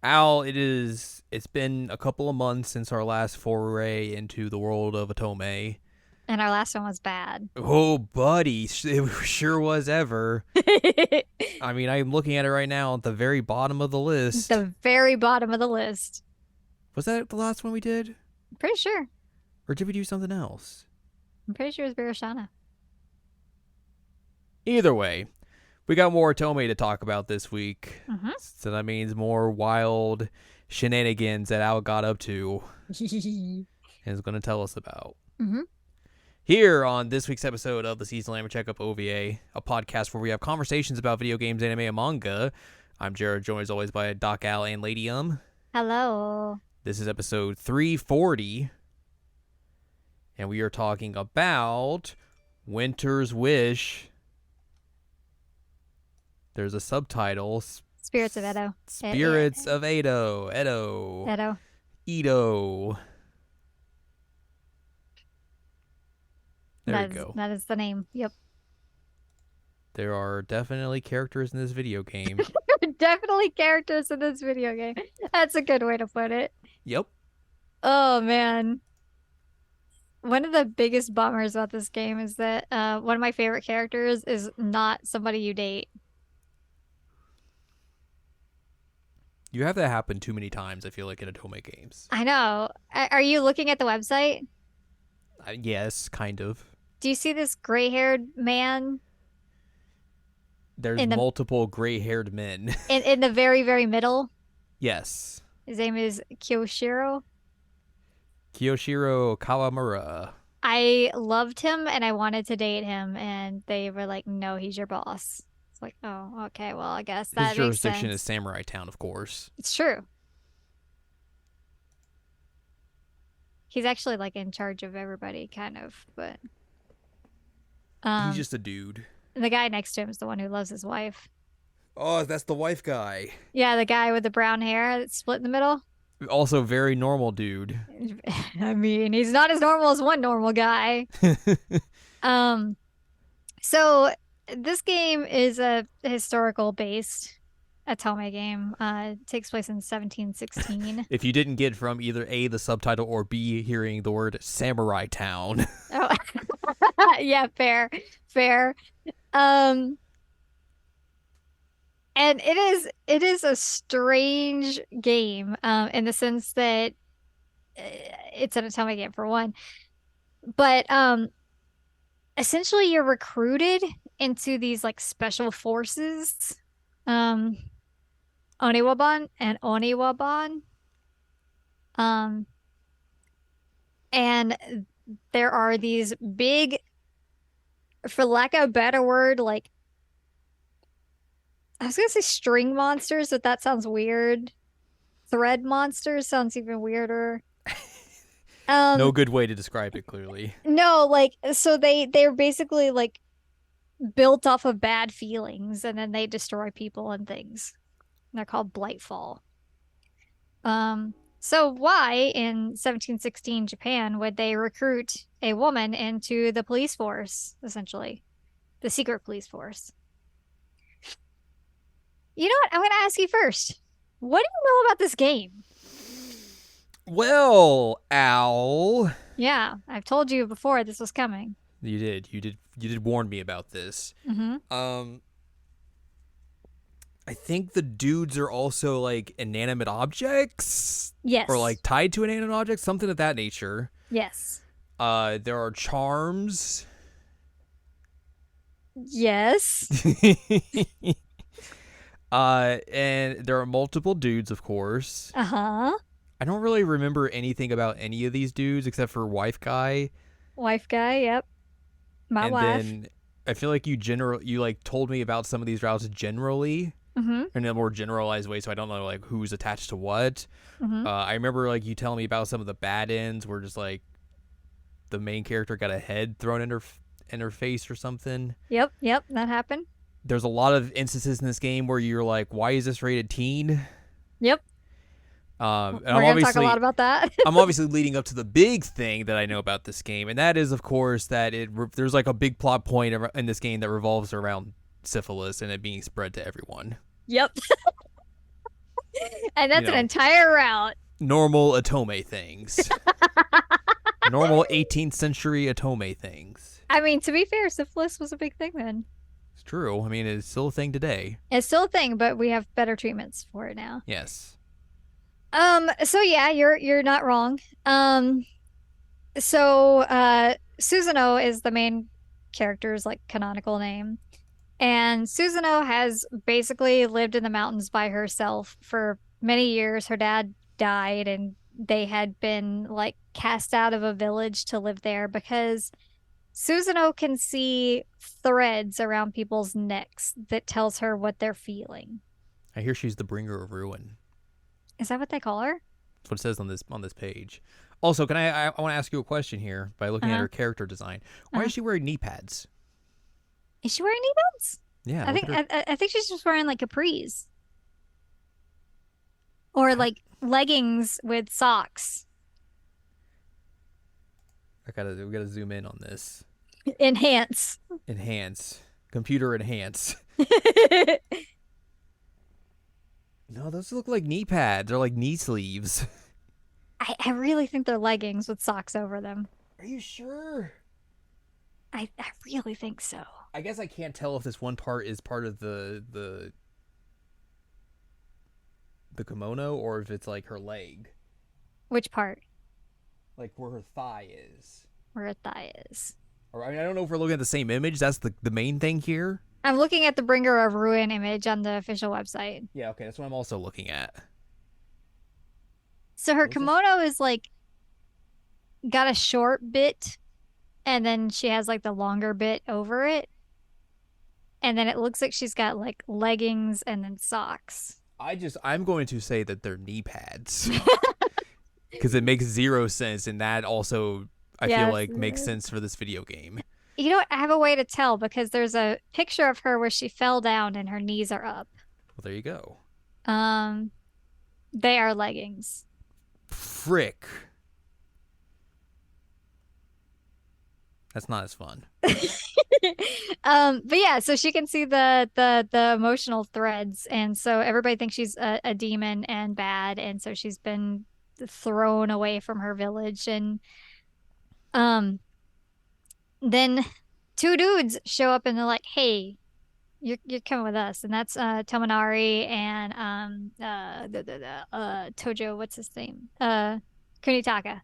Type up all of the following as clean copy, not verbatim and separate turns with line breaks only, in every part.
Al, it's been a couple of months since our last foray into the world of Otome.
And our last one was bad.
Oh, buddy, it sure was ever.
The
I mean, I'm looking at it right now at the very bottom of the list.
very bottom of the list.
Was that the last one we did?
I'm pretty sure.
Or did we do something else?
I'm pretty sure it's Bereshana.
Either way, we got more Otome to talk about this week.
Mm-hmm.
So that means more wild shenanigans that Al got up to and is going to tell us about.
Mm-hmm.
Here on this week's episode of the Seasonal Anime Checkup OVA, a podcast where we have conversations about video games, anime, and manga. I'm Jared, joined as always by Doc Al and Lady
Hello.
This is episode 340, and we are talking about Winter's Wish. There's a subtitle,
Spirits of Edo.
Spirits of Edo.
Edo.
Edo. There we go.
That is the name. Yep.
There are definitely characters in this video game.
Definitely characters in this video game. That's a good way to put it.
Yep.
Oh man. One of the biggest bummers about this game is that one of my favorite characters is not somebody you date.
You have that happen too many times, I feel like, in Otome games.
I know. Are you looking at the website?
Yes, kind of.
Do you see this gray-haired man
There's
in the
multiple gray-haired men.
in the very, very middle?
Yes.
His name is Kyoshiro.
Kiyoshiro Kawamura.
I loved him and I wanted to date him, and they were like, "No, he's your boss." It's like, "Oh, okay. Well, I guess
His
that makes
jurisdiction is
sense."
Samurai Town, of course.
It's true. He's actually like in charge of everybody, kind of, but
He's
um,
just a dude.
the guy next to him is the one who loves his wife.
Oh, that's the wife guy.
Yeah, the guy with the brown hair that's split in the middle.
Also, very normal dude.
I mean, he's not as normal as one normal guy. Um, so this game is a historical based Atome game. It takes place in 1716.
If you didn't get from either A, the subtitle, or B, hearing the word Samurai Town.
Oh, yeah, fair, fair. Um, and it is a strange game, in the sense that it's an Atome game for one, but essentially you're recruited into these like special forces, um, Oniwaban and Oniwaban, um, and there are these big, for lack of a better word, like I was gonna say string monsters, but that sounds weird. Thread monsters sounds even weirder.
No
Um,
good way to describe it, clearly.
no, like so they're basically like built off of bad feelings, and then they destroy people and things. They're called Blightfall. So why in 1716 Japan would they recruit a woman into the police force, essentially, the secret police force? You know what? I'm going to ask you first. What do you know about this game?
Well, Al.
Yeah, I've told you before this was coming.
You did warn me about this.
Mm-hmm.
Um, I think the dudes are also like inanimate objects or
Yes.
like tied to inanimate objects, something of that nature.
Yes.
There are charms.
Yes.
And there are multiple dudes, of course.
Uh-huh.
I don't really remember anything about any of these dudes except for wife guy.
Wife guy, yep. My
And
wife.
then I feel like you like told me about some of these routes generally
Mm-hmm.
in a more generalized way, so I don't know like who's attached to what.
Mm-hmm.
I remember like you telling me about some of the bad ends where just like the main character got a head thrown in her face or something.
Yep, yep, that happened.
There's a lot of instances in this game where you're like, why is this rated teen?
Yep.
And
We're gonna talk a lot about that.
I'm obviously leading up to the big thing that I know about this game, and that is, of course, that there's like a big plot point in this game that revolves around syphilis and it being spread to everyone.
Yep. And
you
that's an
know,
entire route.
normal Otome things. Normal 18th century Otome things.
I mean, to be fair, syphilis was a big thing then.
It's true. I mean, it's still a thing today.
It's still a thing, but we have better treatments for it now.
Yes.
So yeah, you're not wrong. Susanoo is the main character's like canonical name. And Susanoo has basically lived in the mountains by herself for many years. Her dad died and they had been like cast out of a village to live there because Susanoo can see threads around people's necks that tells her what they're feeling.
I hear she's the bringer of ruin.
Is that what they call her?
That's what it says on this page. Also, can I want to ask you a question here by looking at her character design. Why is she wearing knee pads?
Is she wearing knee pads?
Yeah,
I think she's just wearing like capris. Or like leggings with socks.
we gotta zoom in on this.
Enhance.
Enhance. Computer enhance. No, those look like knee pads. They're like knee sleeves.
I really think they're leggings with socks over them.
Are you sure?
I really think so.
I guess I can't tell if this one part is part of the kimono or if it's like her leg.
Which part?
Like where her thigh is.
Where her thigh is.
Or I mean, I don't know if we're looking at the same image. That's the main thing here.
I'm looking at the Bringer of Ruin image on the official website.
Yeah, okay, that's what I'm also looking at.
So her kimono is like got a short bit and then she has like the longer bit over it. And then it looks like she's got like leggings and then socks.
I'm going to say that they're knee pads. Because it makes zero sense, and that also, I feel like, makes sense for this video game.
You know what? I have a way to tell because there's a picture of her where she fell down and her knees are up.
Well, there you go.
They are leggings.
Frick. That's not as fun.
But yeah, so she can see the emotional threads, and so everybody thinks she's a demon and bad, and so she's been thrown away from her village, and then two dudes show up and they're like, "Hey, you're coming with us," and that's Tominari and Tojo. What's his name? Kunitaka.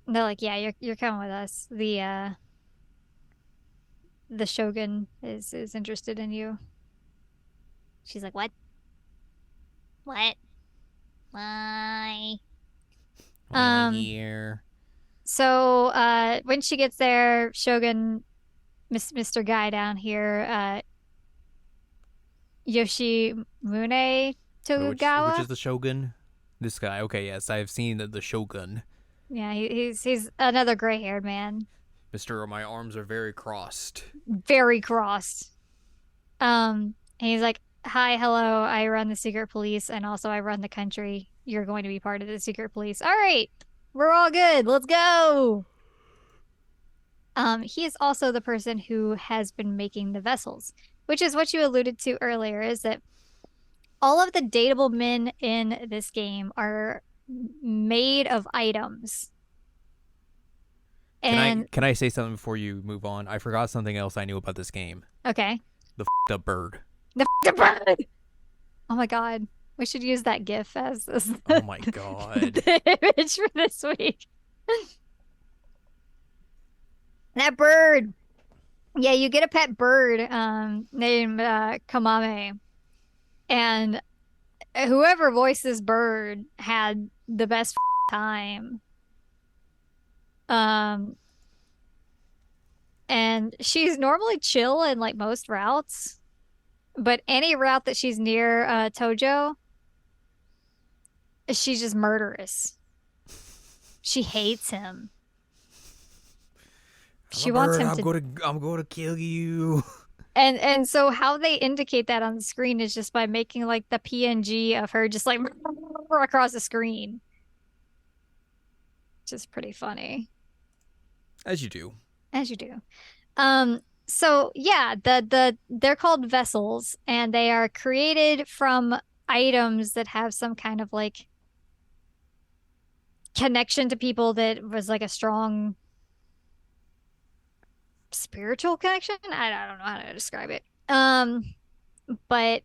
And they're like, "Yeah, you're coming with us. The Shogun is interested in you." She's like, "What? What? Why?"
Here.
So when she gets there, Shogun, Mr. Guy down here, Yoshimune Tokugawa.
Which is the Shogun? This guy. Okay, yes, I've seen the Shogun.
Yeah, he's another gray-haired man.
Mr. My arms are very crossed.
Very crossed. And he's like, "Hi, hello, I run the secret police, and also I run the country. You're going to be part of the secret police. All right, we're all good. Let's go." He is also the person who has been making the vessels, which is what you alluded to earlier, is that all of the dateable men in this game are made of items. And
can I say something before you move on? I forgot something else I knew about this game.
Okay.
The up bird.
The bird. Oh my god. We should use that GIF as
oh my god.
the image for this week. That bird. Yeah, you get a pet bird named Kamame. And whoever voiced this bird had the best time. And she's normally chill in like most routes, but any route that she's near Tojo, she's just murderous. She hates him. She wants him
I'm going to kill you.
And so how they indicate that on the screen is just by making like the PNG of her just like across the screen. Which is pretty funny.
As you do.
As you do. So yeah, they're called vessels, and they are created from items that have some kind of like connection to people that was like a strong spiritual connection. I don't know how to describe it. But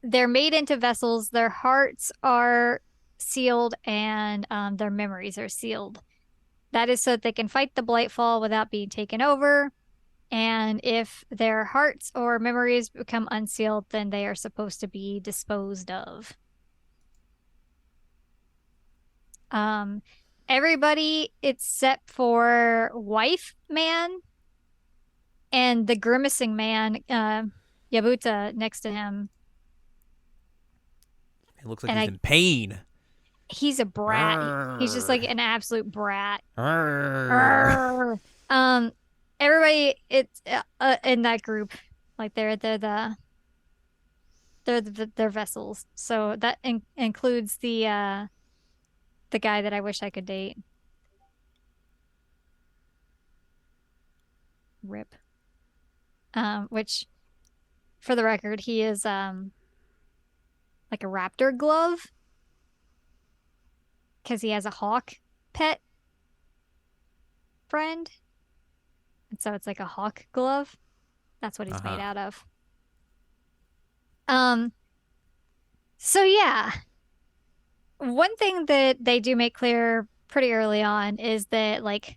they're made into vessels. Their hearts are sealed and their memories are sealed. That is so that they can fight the Blightfall without being taken over. And if their hearts or memories become unsealed, then they are supposed to be disposed of. Um, Everybody except for Wife Man and the grimacing man, Yabuta next to him.
It looks like
And
he's in pain.
he's a brat. He's just like
Arrgh.
an absolute brat.
Arrgh.
Arrgh. Um, Everybody it's in that group, like they're vessels. So that includes the guy that I wish I could date. Rip. Which for the record, he is like a raptor glove because he has a hawk pet friend. And so it's like a hawk glove. That's what he's made
Uh-huh.
out of. Um, so yeah, one thing that they do make clear pretty early on is that like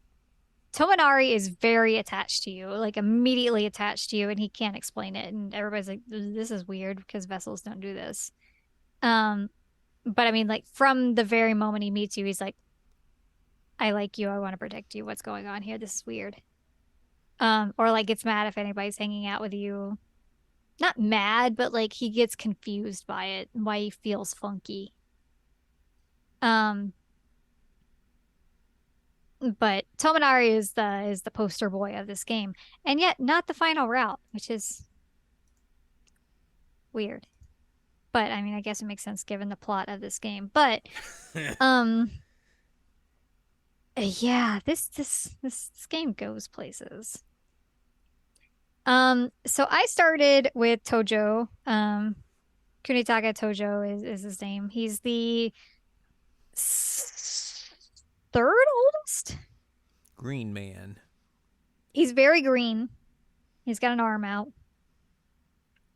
Tominari is very attached to you, like immediately attached to you, and he can't explain it. And everybody's like, this is weird because vessels don't do this. Um, but I mean, like from the very moment he meets you, he's like, I like you, I want to protect you. What's going on here? This is weird. Or like gets mad if anybody's hanging out with you. Not mad, but like he gets confused by it, why he feels funky. Um, but Tominari is the poster boy of this game, and yet not the final route, which is weird. But I mean, I guess it makes sense given the plot of this game. But um, yeah, this game goes places. So I started with Tojo. Kunitaka Tojo is his name. He's the third oldest.
Green man.
He's very green. He's got an arm out.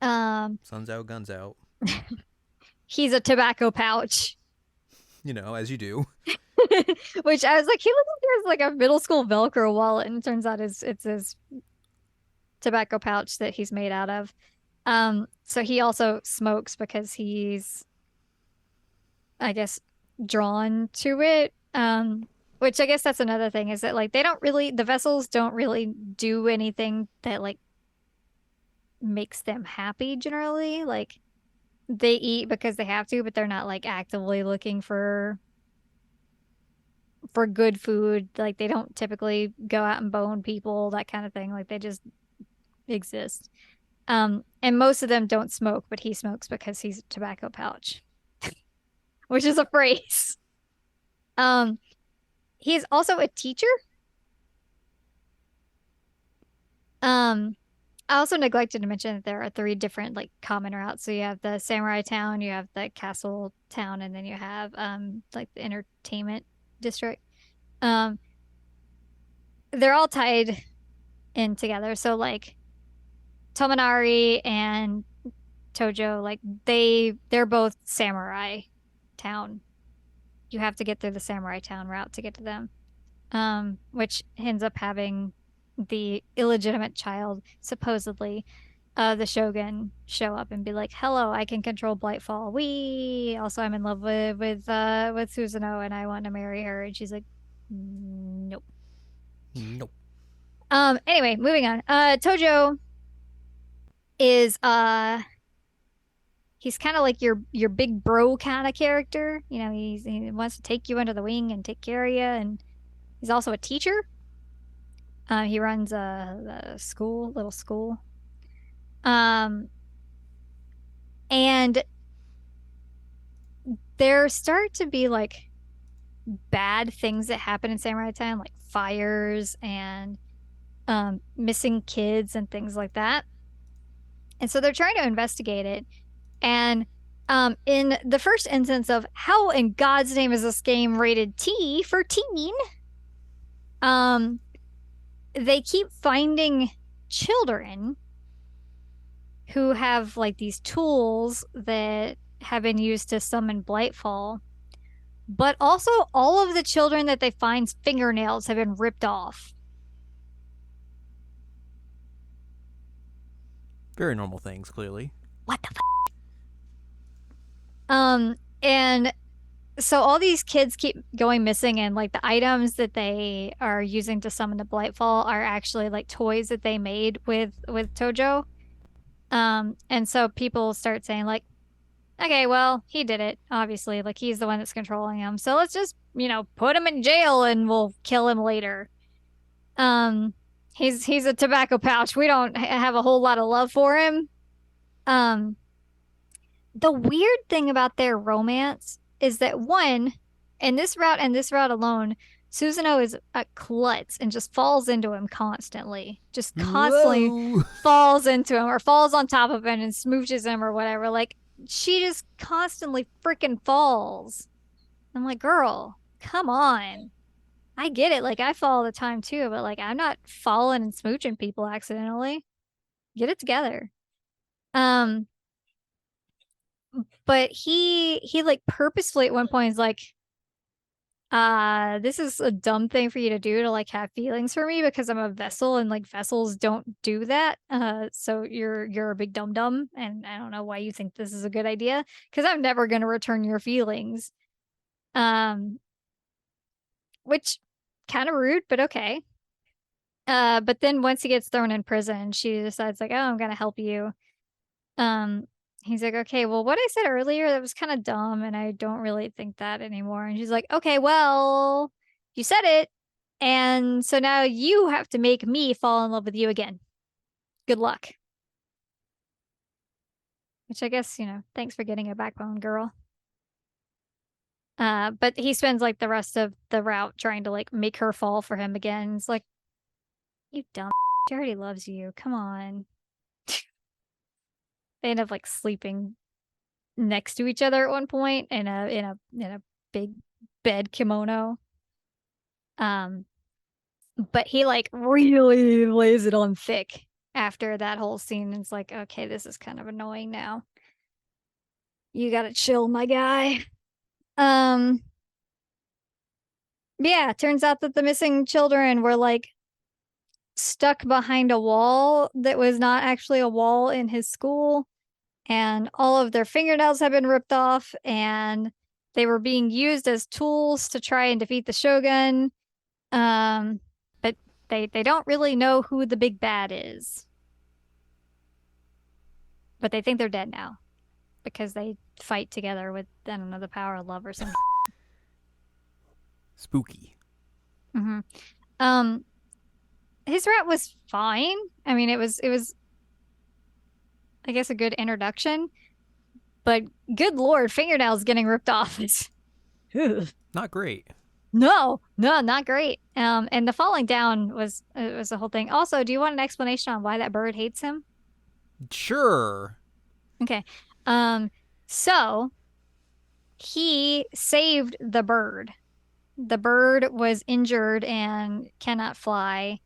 Um,
Sun's out, guns out.
he's a tobacco pouch,
You know, as you do.
which I was like, he looks like he has like a middle school Velcro wallet, and it turns out it's his tobacco pouch that he's made out of. So he also smokes because he's, I guess, drawn to it. Which I guess that's another thing is that like they don't really, the vessels don't really do anything that like makes them happy generally. Like they eat because they have to, but they're not like actively looking for good food. Like they don't typically go out and bone people, that kind of thing. Like they just exist. And most of them don't smoke, but he smokes because he's a tobacco pouch, which is a phrase. Um, he's also a teacher. I also neglected to mention that there are three different like common routes. So you have the samurai town, you have the castle town, and then you have like the entertainment district. Um, they're all tied in together. So like Tominari and Tojo, like they're both samurai town. You have to get through the samurai town route to get to them. Which ends up having the illegitimate child, supposedly, the Shogun show up and be like, "Hello, I can control Blightfall. We also I'm in love with Susanoo and I want to marry her." And she's like, "Nope."
Nope.
Anyway, moving on. Tojo is he's kind of like your big bro kind of character. You know, he wants to take you under the wing and take care of you, and he's also a teacher. He runs a school, little school. Um, and there start to be like bad things that happen in Samurai Town, like fires and missing kids and things like that. And so they're trying to investigate it. And In the first instance of how in God's name is this game rated T for teen, um, they keep finding children who have like these tools that have been used to summon Blightfall, but also all of the children that they find's fingernails have been ripped off.
Very normal things, clearly.
What the and so all these kids keep going missing, and like the items that they are using to summon the Blightfall are actually like toys that they made with Tojo. And so people start saying like, okay, well, he did it, obviously. Like he's the one that's controlling him. So let's just, put him in jail and we'll kill him later. Um, he's a tobacco pouch. We don't have a whole lot of love for him. Um, the weird thing about their romance is that one, in this route and this route alone, Susanoo is a klutz and just falls into him constantly. Just constantly
Whoa.
falls into him or falls on top of him and smooches him or whatever. Like she just constantly freaking falls. I'm like, girl, come on. I get it. Like I fall all the time too, but like I'm not falling and smooching people accidentally. Get it together. Um, but he like purposefully at one point is like, this is a dumb thing for you to do to like have feelings for me because I'm a vessel and like vessels don't do that. So you're a big dum dum, and I don't know why you think this is a good idea because I'm never gonna return your feelings. Um, which kind of rude, but okay. But then once he gets thrown in prison, she decides like, oh, I'm gonna help you. Um, he's like, okay, well, what I said earlier, that was kind of dumb, and I don't really think that anymore. And she's like, okay, well, you said it, and so now you have to make me fall in love with you again. Good luck. Which I guess, thanks for getting a backbone, girl. But he spends like the rest of the route trying to like make her fall for him again. It's like, you dumb, she already loves you. Come on. They end up like sleeping next to each other at one point in a big bed kimono. Um, but he like really lays it on thick after that whole scene. It's like, okay, this is kind of annoying now. You gotta chill, my guy. Um, yeah, turns out that the missing children were like stuck behind a wall that was not actually a wall in his school, and all of their fingernails have been ripped off, and they were being used as tools to try and defeat the Shogun. But they don't really know who the big bad is. But they think they're dead now because they fight together with, I don't know, the power of love or something.
Spooky.
Mm-hmm. Um, his route was fine. I mean, it was I guess a good introduction, but good lord, fingernails getting ripped off is
Not great.
no, not great. And the falling down was the whole thing. Also, do you want an explanation on why that bird hates him?
Sure.
Okay. Um, so he saved the bird. The bird was injured and cannot fly.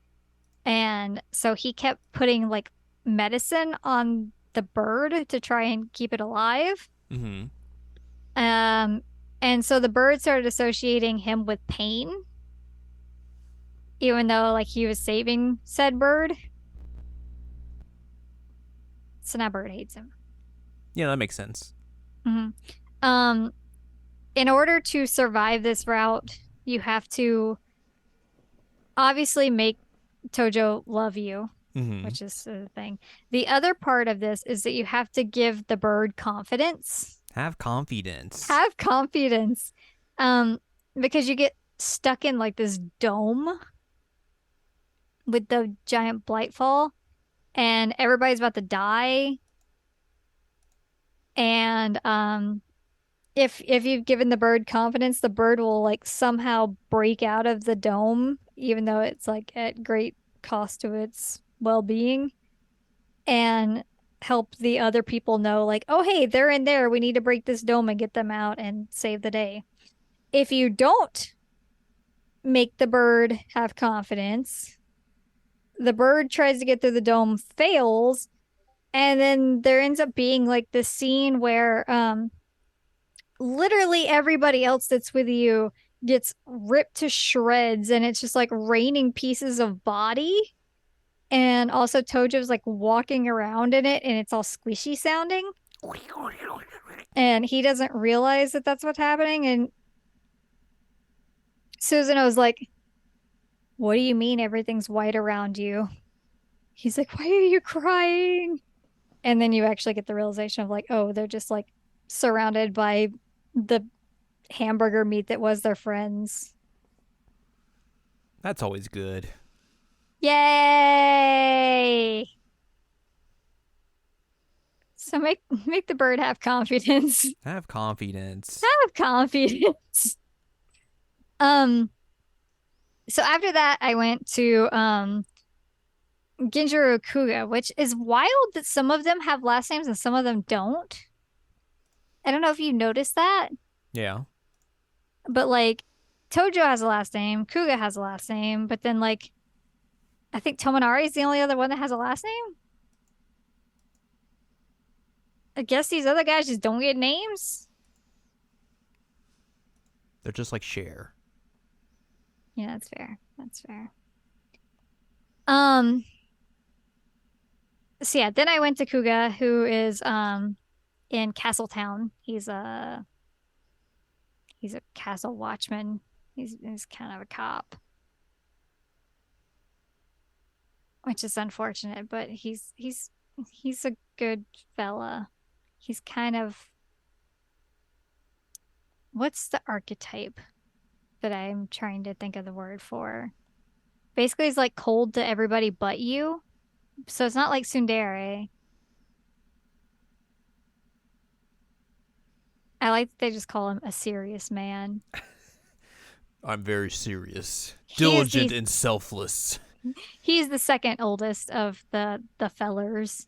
And so he kept putting like medicine on the bird to try and keep it alive.
Mm-hmm.
Um, and so the bird started associating him with pain, even though like he was saving said bird. So now bird hates him.
Yeah, that makes sense.
Mm-hmm. Um, in order to survive this route, you have to obviously make Tojo love you,
Mm-hmm.
which is the thing. The other part of this is that you have to give the bird confidence.
Have confidence.
Have confidence. Um, because you get stuck in like this dome with the giant blightfall and everybody's about to die. And if you've given the bird confidence, the bird will like somehow break out of the dome, even though it's like at great cost to its well-being. And help the other people know, like, oh, hey, they're in there. We need to break this dome and get them out and save the day. If you don't make the bird have confidence, the bird tries to get through the dome, fails, and then there ends up being like this scene where literally everybody else that's with you gets ripped to shreds and it's just like raining pieces of body. And also Tojo's like walking around in it and it's all squishy sounding. And he doesn't realize that that's what's happening. And Susanoo was like, what do you mean everything's white around you? He's like, why are you crying? And then you actually get the realization of like, oh, they're just like surrounded by the hamburger meat that was their friends.
That's always good.
Yay! So make the bird have confidence.
Have confidence.
Have confidence. Um, so after that I went to Ginjiro Kuga, which is wild that some of them have last names and some of them don't. I don't know if you noticed that,
Yeah.
but like Tojo has a last name, Kuga has a last name, but then like I think Tominari is the only other one that has a last name. I guess these other guys just don't get names.
They're just like Cher.
Yeah, that's fair. That's fair. Um, so yeah, then I went to Kuga, who is in Castletown. He's a castle watchman. He's kind of a cop, which is unfortunate, but he's a good fella. He's kind of what's the archetype that I'm trying to think of the word for? Basically, he's like cold to everybody but you. So it's not like Tsundere. I like that they just call him a serious man.
I'm very serious,
He's
diligent,
the
and selfless.
he's the second oldest of the fellers.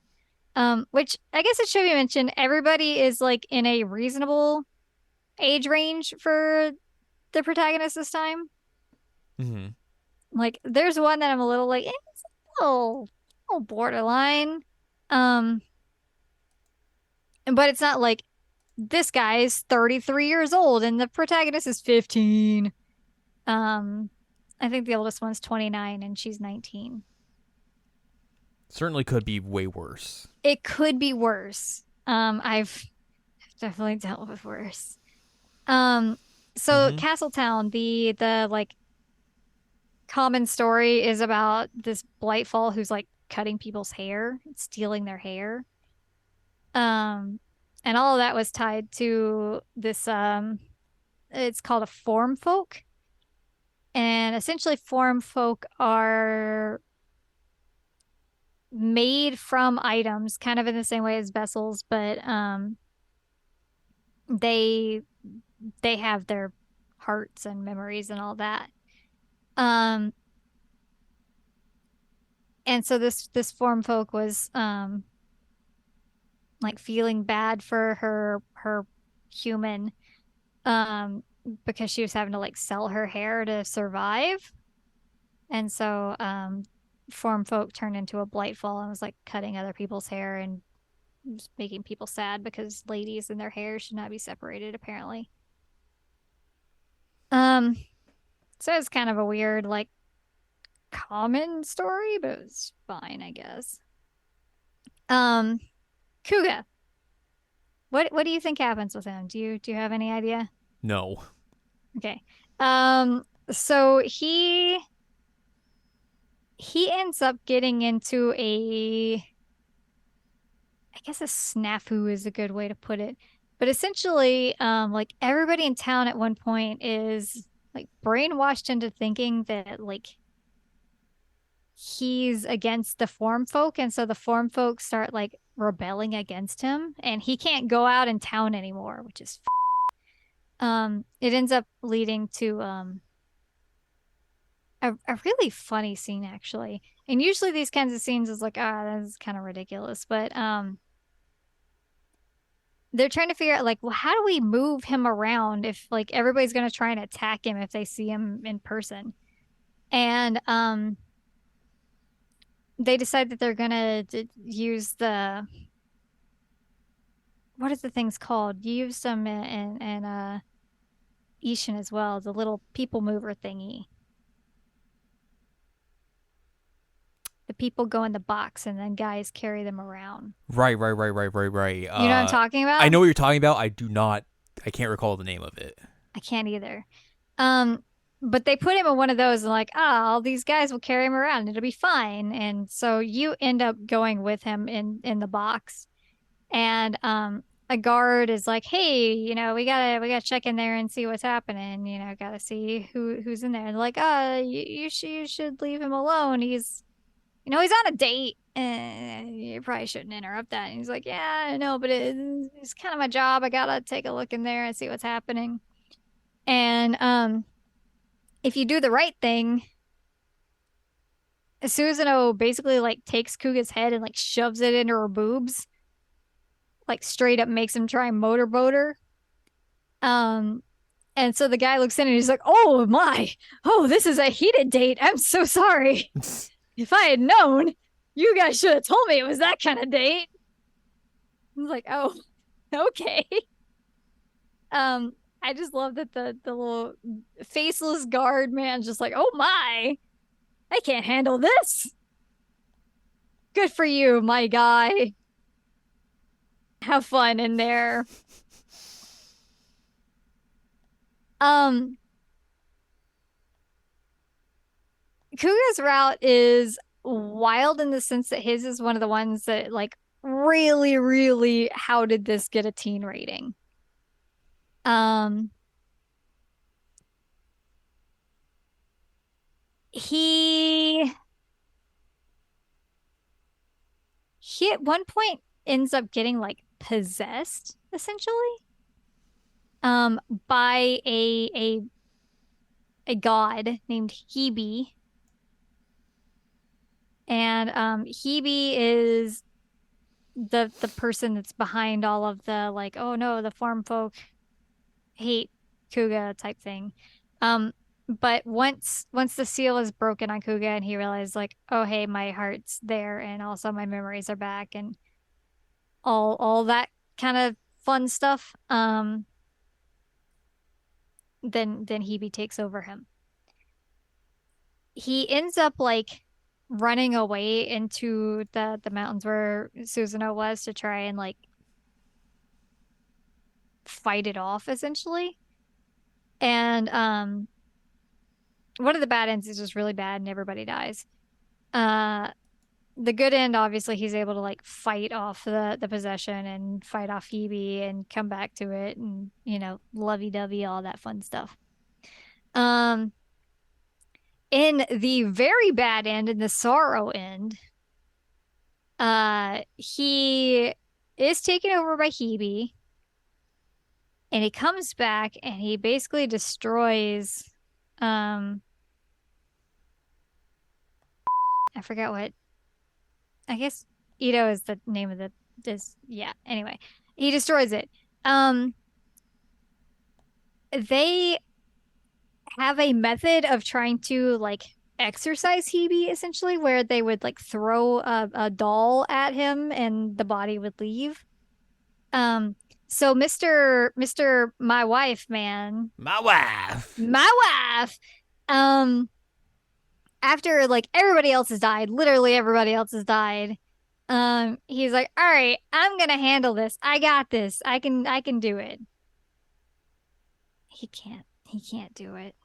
Which I guess it should be mentioned, everybody is like in a reasonable age range for the protagonist this time.
Mm-hmm.
Like there's one that I'm a little like, it's a little borderline. Um, but it's not like this guy is 33 years old and the protagonist is 15. Um, I think the oldest one's 29 and she's 19.
Certainly could be way worse.
It could be worse. I've definitely dealt with worse. Um, so
Mm-hmm.
Castletown, the like common story is about this Blightfall who's like cutting people's hair, stealing their hair. Um, and all of that was tied to this it's called a form folk. And essentially form folk are made from items kind of in the same way as vessels, but they they have their hearts and memories and all that. Um and so this form folk was like feeling bad for her human um because she was having to like sell her hair to survive. And so form folk turned into a blightfall and was like cutting other people's hair and just making people sad because ladies and their hair should not be separated apparently. Um so it's kind of a weird like common story, but it's fine, I guess. Um Kuga, what do you think happens with him? Do you have any idea?
No.
Okay. So he ends up getting into I guess a snafu is a good way to put it. But essentially, like everybody in town at one point is like brainwashed into thinking that like he's against the form folk, and so the form folk start like rebelling against him, and he can't go out in town anymore, which is it ends up leading to a really funny scene actually. And usually these kinds of scenes is like, ah, that's kind of ridiculous. But they're trying to figure out like, well, how do we move him around if like everybody's gonna try and attack him if they see him in person? And they decide that they're gonna use the what is the things called? You use them in Ishin as well, the little people mover thingy. The people go in the box and then guys carry them around.
Right.
You know what I'm talking
I
about?
know what you're talking about. I do not. I can't recall the name of it.
I can't either. Um, but they put him in one of those and like, all these guys will carry him around. It'll be fine. And so you end up going with him in the box. And a guard is like, hey, we gotta check in there and see what's happening. Gotta see who's in there. And like, you should leave him alone. He's on a date. You probably shouldn't interrupt that. And he's like, yeah, I know, but it's kind of my job. I gotta take a look in there and see what's happening. And if you do the right thing, Susanoo basically like takes Kuga's head and like shoves it into her boobs, like straight up makes him try and motorboat her. Um, and so the guy looks in and he's like, "Oh my, oh, this is a heated date. I'm so sorry. If I had known, you guys should have told me it was that kind of date." I was like, "Oh, okay." I just love that the little faceless guard man's just like, "Oh my, I can't handle this. Good for you, my guy. Have fun in there." Um, Kuga's route is wild in the sense that his is one of the ones that like really, really, how did this get a teen rating? Um, he he at one point ends up getting like possessed essentially um by a god named Hebe. And Hebe is the person that's behind all of the like, oh no, the farm folk hate Kuga type thing. Um, but once the seal is broken on Kuga and he realized like, oh hey, my heart's there and also my memories are back and all that kind of fun stuff, then Hebe takes over him. He ends up like running away into the mountains where Susanoo was to try and like fight it off essentially. And one of the bad ends is just really bad and everybody dies. Uh the good end, obviously, he's able to like fight off the possession and fight off Phoebe and come back to it and lovey-dovey, all that fun stuff. Um in the very bad end, in the sorrow end, he is taken over by Hebe and he comes back and he basically destroys um I forget what, I guess Ito is the name of the this, yeah, anyway. He destroys it. They have a method of trying to like exercise Hebe essentially where they would like throw a doll at him and the body would leave. Um, so Mr. My wife man,
My wife.
my wife, um, after like everybody else has died, literally everybody else has died, he's like, all right, I'm gonna handle this. I got this. I can do it. He can't do it.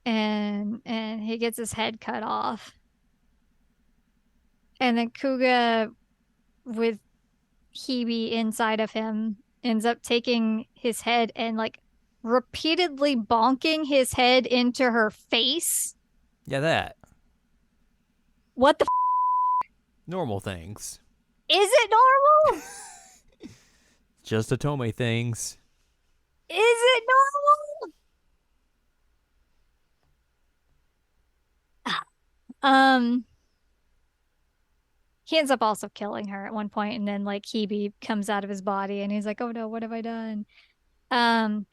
And he gets his head cut off. And then Kuga with Hebe inside of him ends up taking his head and like repeatedly bonking his head into her face.
Yeah, that.
What the
Normal things.
is it normal?
Just Otome things.
Is it normal? Um he ends up also killing her at one point, and then like Hebe comes out of his body, and he's like, "Oh no, what have I done?" Um.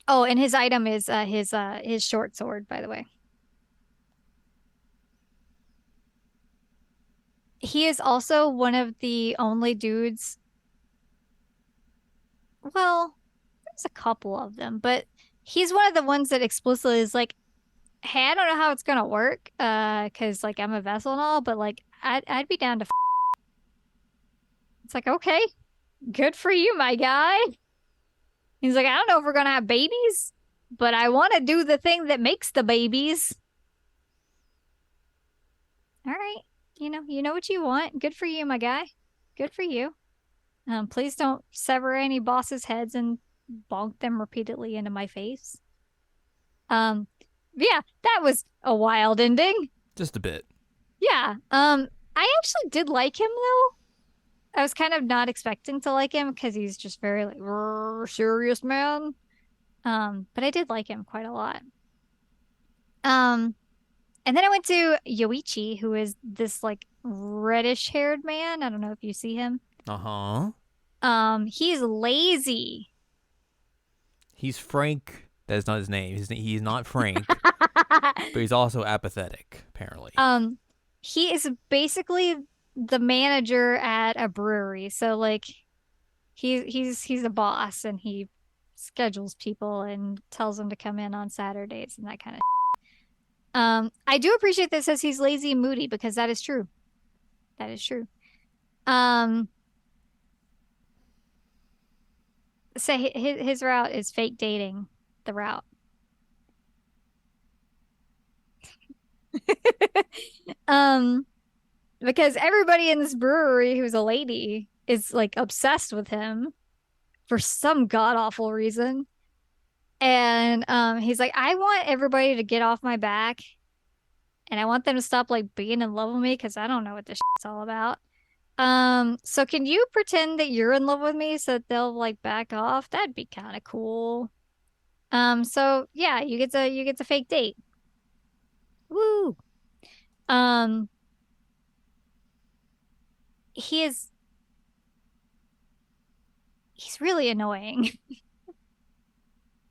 Oh, and his item is his short sword, by the way. He is also one of the only dudes. Well, there's a couple of them, but he's one of the ones that explicitly is like, "Hey, I don't know how it's gonna work, because like I'm a vessel and all, but like I'd be down to." It's like, okay, good for you, my guy. He's like, I don't know if we're gonna have babies, but I want to do the thing that makes the babies. All right, you know what you want. Good for you, my guy. Good for you. Please don't sever any bosses' heads and bonk them repeatedly into my face. Um, yeah, that was a wild ending.
Just a bit.
Yeah. I actually did like him though. I was kind of not expecting to like him because he's just very like serious man. But I did like him quite a lot. Um, and then I went to Yoichi, who is this like reddish haired man. I don't know if you see him.
Uh-huh.
He's lazy.
He's Frank. That is not his name. He's not Frank, but he's also apathetic, apparently.
Um, he is basically the manager at a brewery. So like he's a boss and he schedules people and tells them to come in on Saturdays and that kind of. I do appreciate that it says he's lazy and moody because that is true. That is true. Um, so his route is fake dating the route. Um, because everybody in this brewery who's a lady is like obsessed with him for some god awful reason. And he's like, I want everybody to get off my back and I want them to stop like being in love with me because I don't know what this shit's all about. So can you pretend that you're in love with me so that they'll like back off? That'd be kind of cool. So yeah, you get to fake date. Woo. Um, he is he's really annoying.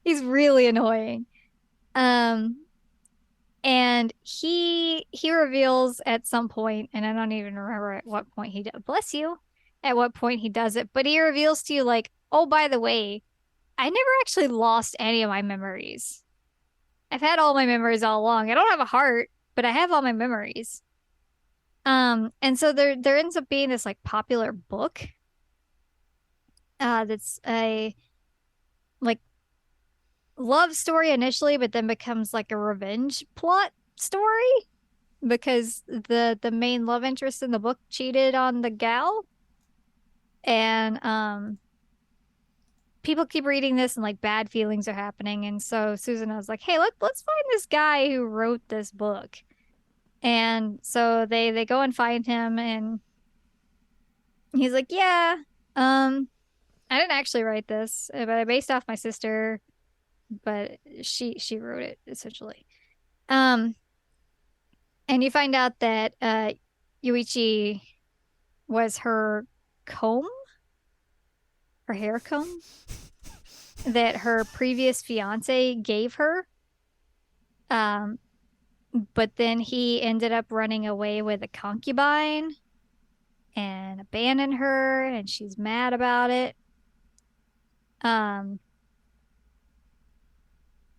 He's really annoying. Um, and he reveals at some point, and I don't even remember at what point he does. Bless you. At what point he does it, but he reveals to you like, oh, by the way, I never actually lost any of my memories. I've had all my memories all along. I don't have a heart, but I have all my memories. And so there ends up being this like popular book, that's a like love story initially, but then becomes like a revenge plot story because the main love interest in the book cheated on the gal. And people keep reading this and like bad feelings are happening. And so Susan was like, "Hey, let's find this guy who wrote this book." And so they go and find him and he's like, "Yeah, um I didn't actually write this, but I based off my sister, but she wrote it essentially." Um and you find out that Yuichi was her comb, her hair comb that her previous fiance gave her. Um, but then he ended up running away with a concubine and abandoned her, and she's mad about it. Um,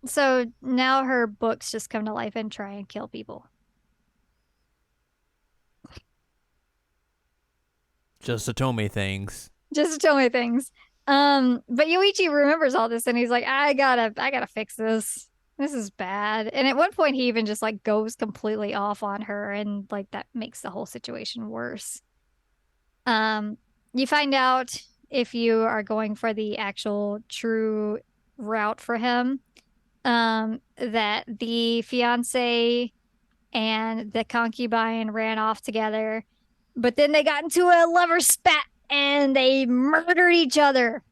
so now her books just come to life and try and kill people.
Just Atome things.
Just to tell me things. But Yoichi remembers all this and he's like, I gotta fix this. This is bad. And at one point he even just like goes completely off on her and like that makes the whole situation worse. Um, you find out if you are going for the actual true route for him, that the fiance and the concubine ran off together, but then they got into a lover spat and they murdered each other.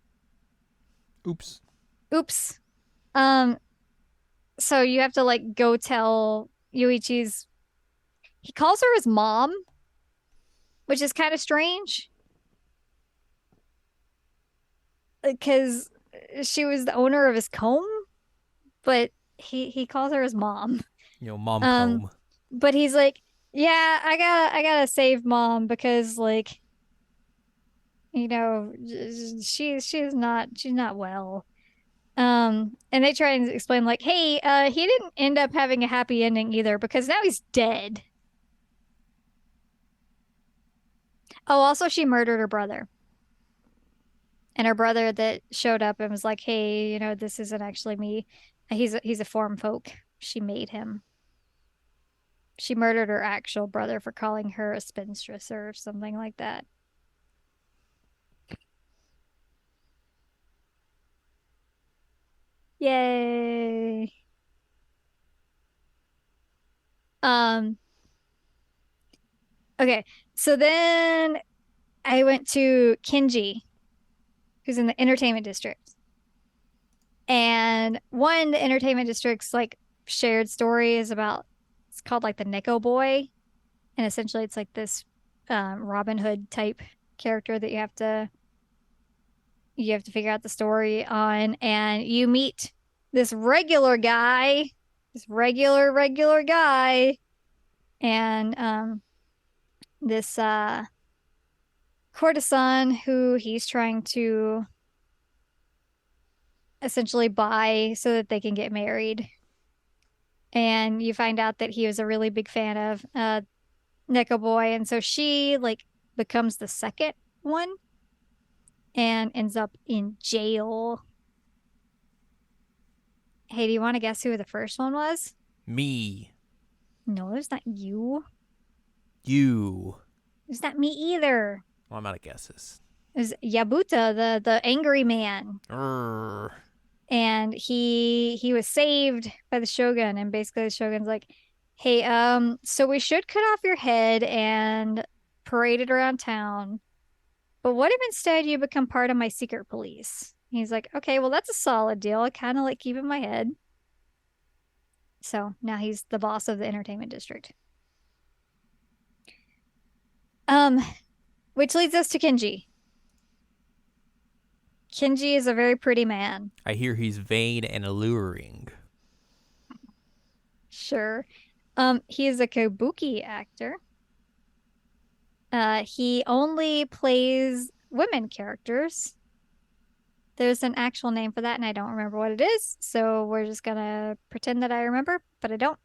Oops.
Oops. Um, so you have to like go tell Yuichi's, he calls her his mom, which is kind of strange because she was the owner of his comb, but he calls her his mom.
Mom
Um,
comb.
but he's like, yeah, I gotta save mom because like, she's not well. And they try and explain like, hey, he didn't end up having a happy ending either because now he's dead. Oh, also she murdered her brother. And her brother that showed up and was like, hey, this isn't actually me. He's a form folk. She made him. She murdered her actual brother for calling her a spinstress or something like that. Yay. Um, okay. So then I went to Kenji, who's in the entertainment district. And the entertainment district's like shared story is about it's called like the Neko Boy. And essentially it's like this Robin Hood type character that you have to figure out the story on. And you meet this regular guy, and this courtesan who he's trying to essentially buy so that they can get married. And you find out that he was a really big fan of Neko Boy, and so she like becomes the second one and ends up in jail. Hey, do you want to guess who the first one was?
Me.
No, it's not you.
You.
It's not me either.
Well, I'm out of guesses.
It was Yabuta, the angry man.
Urgh.
And he was saved by the Shogun, and basically the Shogun's like, hey, so we should cut off your head and parade it around town. But what if instead you become part of my secret police? He's like, okay, well, that's a solid deal. I kind of like keeping my head. So now he's the boss of the entertainment district. Um, which leads us to Kenji. Kenji is a very pretty man.
I hear he's vain and alluring.
Sure. He is a kabuki actor. He only plays women characters. There's an actual name for that, and I don't remember what it is. So we're just gonna pretend that I remember, but I don't.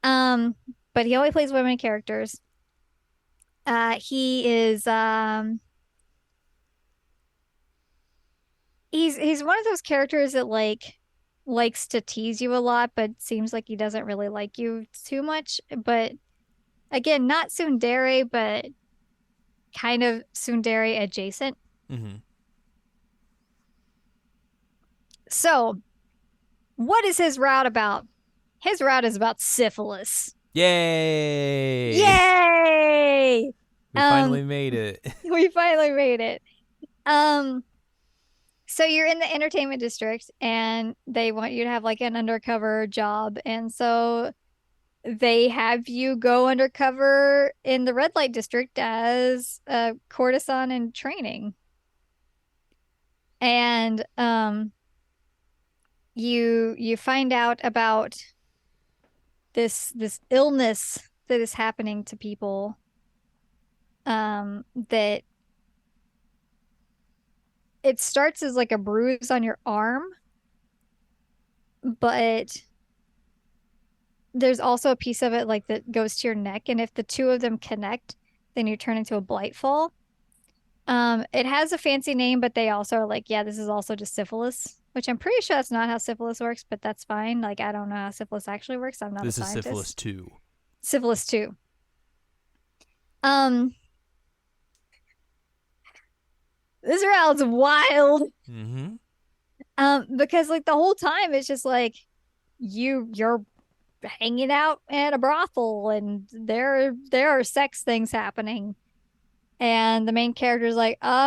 Um, but he only plays women characters. He is he's one of those characters that like likes to tease you a lot, but seems like he doesn't really like you too much. But again, not tsundere, but kind of tsundere adjacent.
Mm-hmm.
So, what is his route about? His route is about syphilis.
Yay!
Yay!
We finally made it.
We finally made it. Um, so you're in the entertainment district and they want you to have like an undercover job. And so they have you go undercover in the red light district as a courtesan in training. And you find out about this illness that is happening to people, that it starts as like a bruise on your arm, but there's also a piece of it like that goes to your neck, and if the two of them connect, then you turn into a blight fall. It has a fancy name, but they also are like, yeah, this is also just syphilis, which I'm pretty sure that's not how syphilis works, but that's fine. Like, I don't know how syphilis actually works. I'm not
This
a
is
scientist.
syphilis 2.
Syphilis 2. Um, this route's wild.
Mm-hmm.
Because like the whole time it's just like you're hanging out at a brothel and there are sex things happening. And the main character is like, I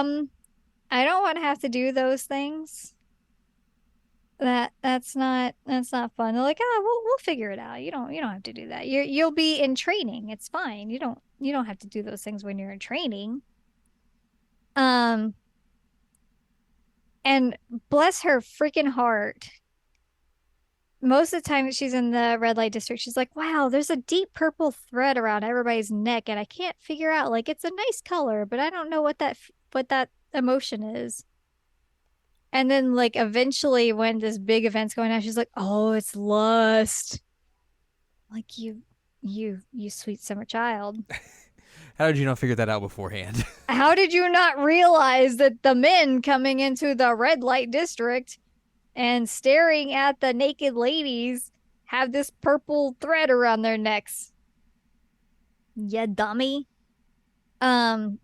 don't want to have to do those things. That's not fun. They're like, oh, we'll figure it out. You don't have to do that. You'll be in training. It's fine. You don't have to do those things when you're in training. Um, and bless her freaking heart. Most of the time that she's in the red light district, she's like, wow, there's a deep purple thread around everybody's neck, and I can't figure out, like, it's a nice color, but I don't know what that emotion is. And then like eventually when this big event's going on, she's like, oh, it's lust. Like you sweet summer child.
How did you not figure that out beforehand?
How did you not realize that the men coming into the red light district and staring at the naked ladies have this purple thread around their necks? Yeah, dummy. Um,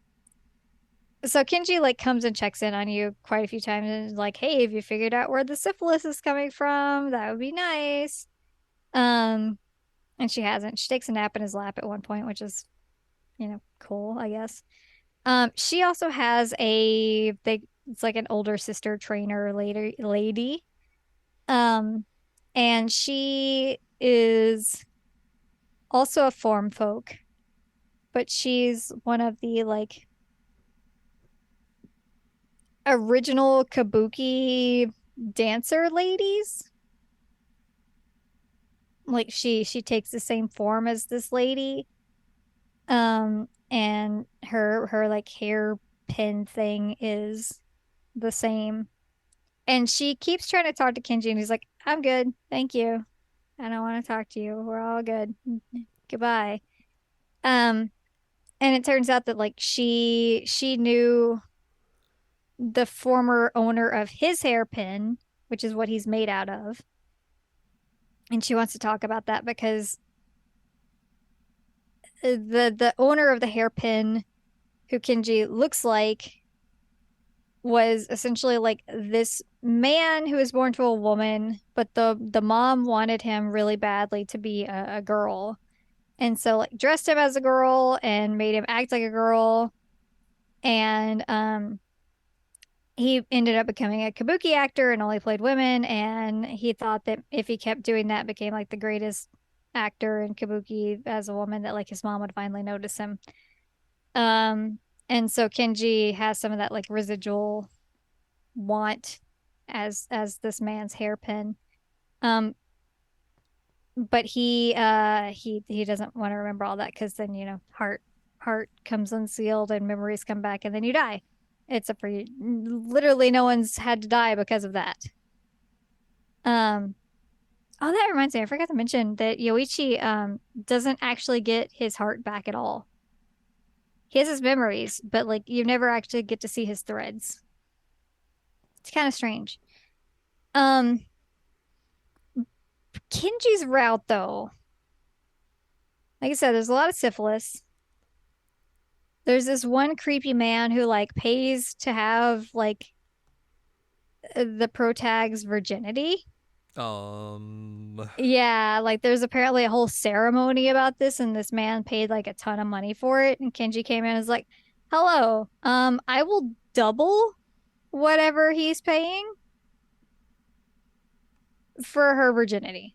so Kenji like comes and checks in on you quite a few times and is like, hey, have you figured out where the syphilis is coming from? That would be nice. Um, and she hasn't. She takes a nap in his lap at one point, which is, cool, I guess. She also has it's like an older sister trainer lady. Um, and she is also a form folk, but she's one of the like original kabuki dancer ladies. Like she takes the same form as this lady. And her like hairpin thing is the same. And she keeps trying to talk to Kenji, and he's like, I'm good. Thank you. I don't want to talk to you. We're all good. Goodbye. Um, and it turns out that like she knew the former owner of his hairpin, which is what he's made out of. And she wants to talk about that because the owner of the hairpin, who Kenji looks like, was essentially like this man who was born to a woman, but the mom wanted him really badly to be a girl. And so like dressed him as a girl and made him act like a girl. And he ended up becoming a kabuki actor and only played women. And he thought that if he kept doing that, became like the greatest actor in kabuki as a woman, that like his mom would finally notice him. Um, and so Kenji has some of that like residual want as this man's hairpin. Um, but he doesn't want to remember all that because then heart comes unsealed and memories come back and then you die. Except for you, literally no one's had to die because of that. Um, oh, that reminds me, I forgot to mention that Yoichi doesn't actually get his heart back at all. He has his memories, but like you never actually get to see his threads. It's kind of strange. Um, Kenji's route, though, like I said, there's a lot of syphilis. There's this one creepy man who like pays to have like the pro tag's virginity.
um,
Yeah, like there's apparently a whole ceremony about this, and this man paid like a ton of money for it. And Kenji came in and was like, "Hello, I will double whatever he's paying for her virginity."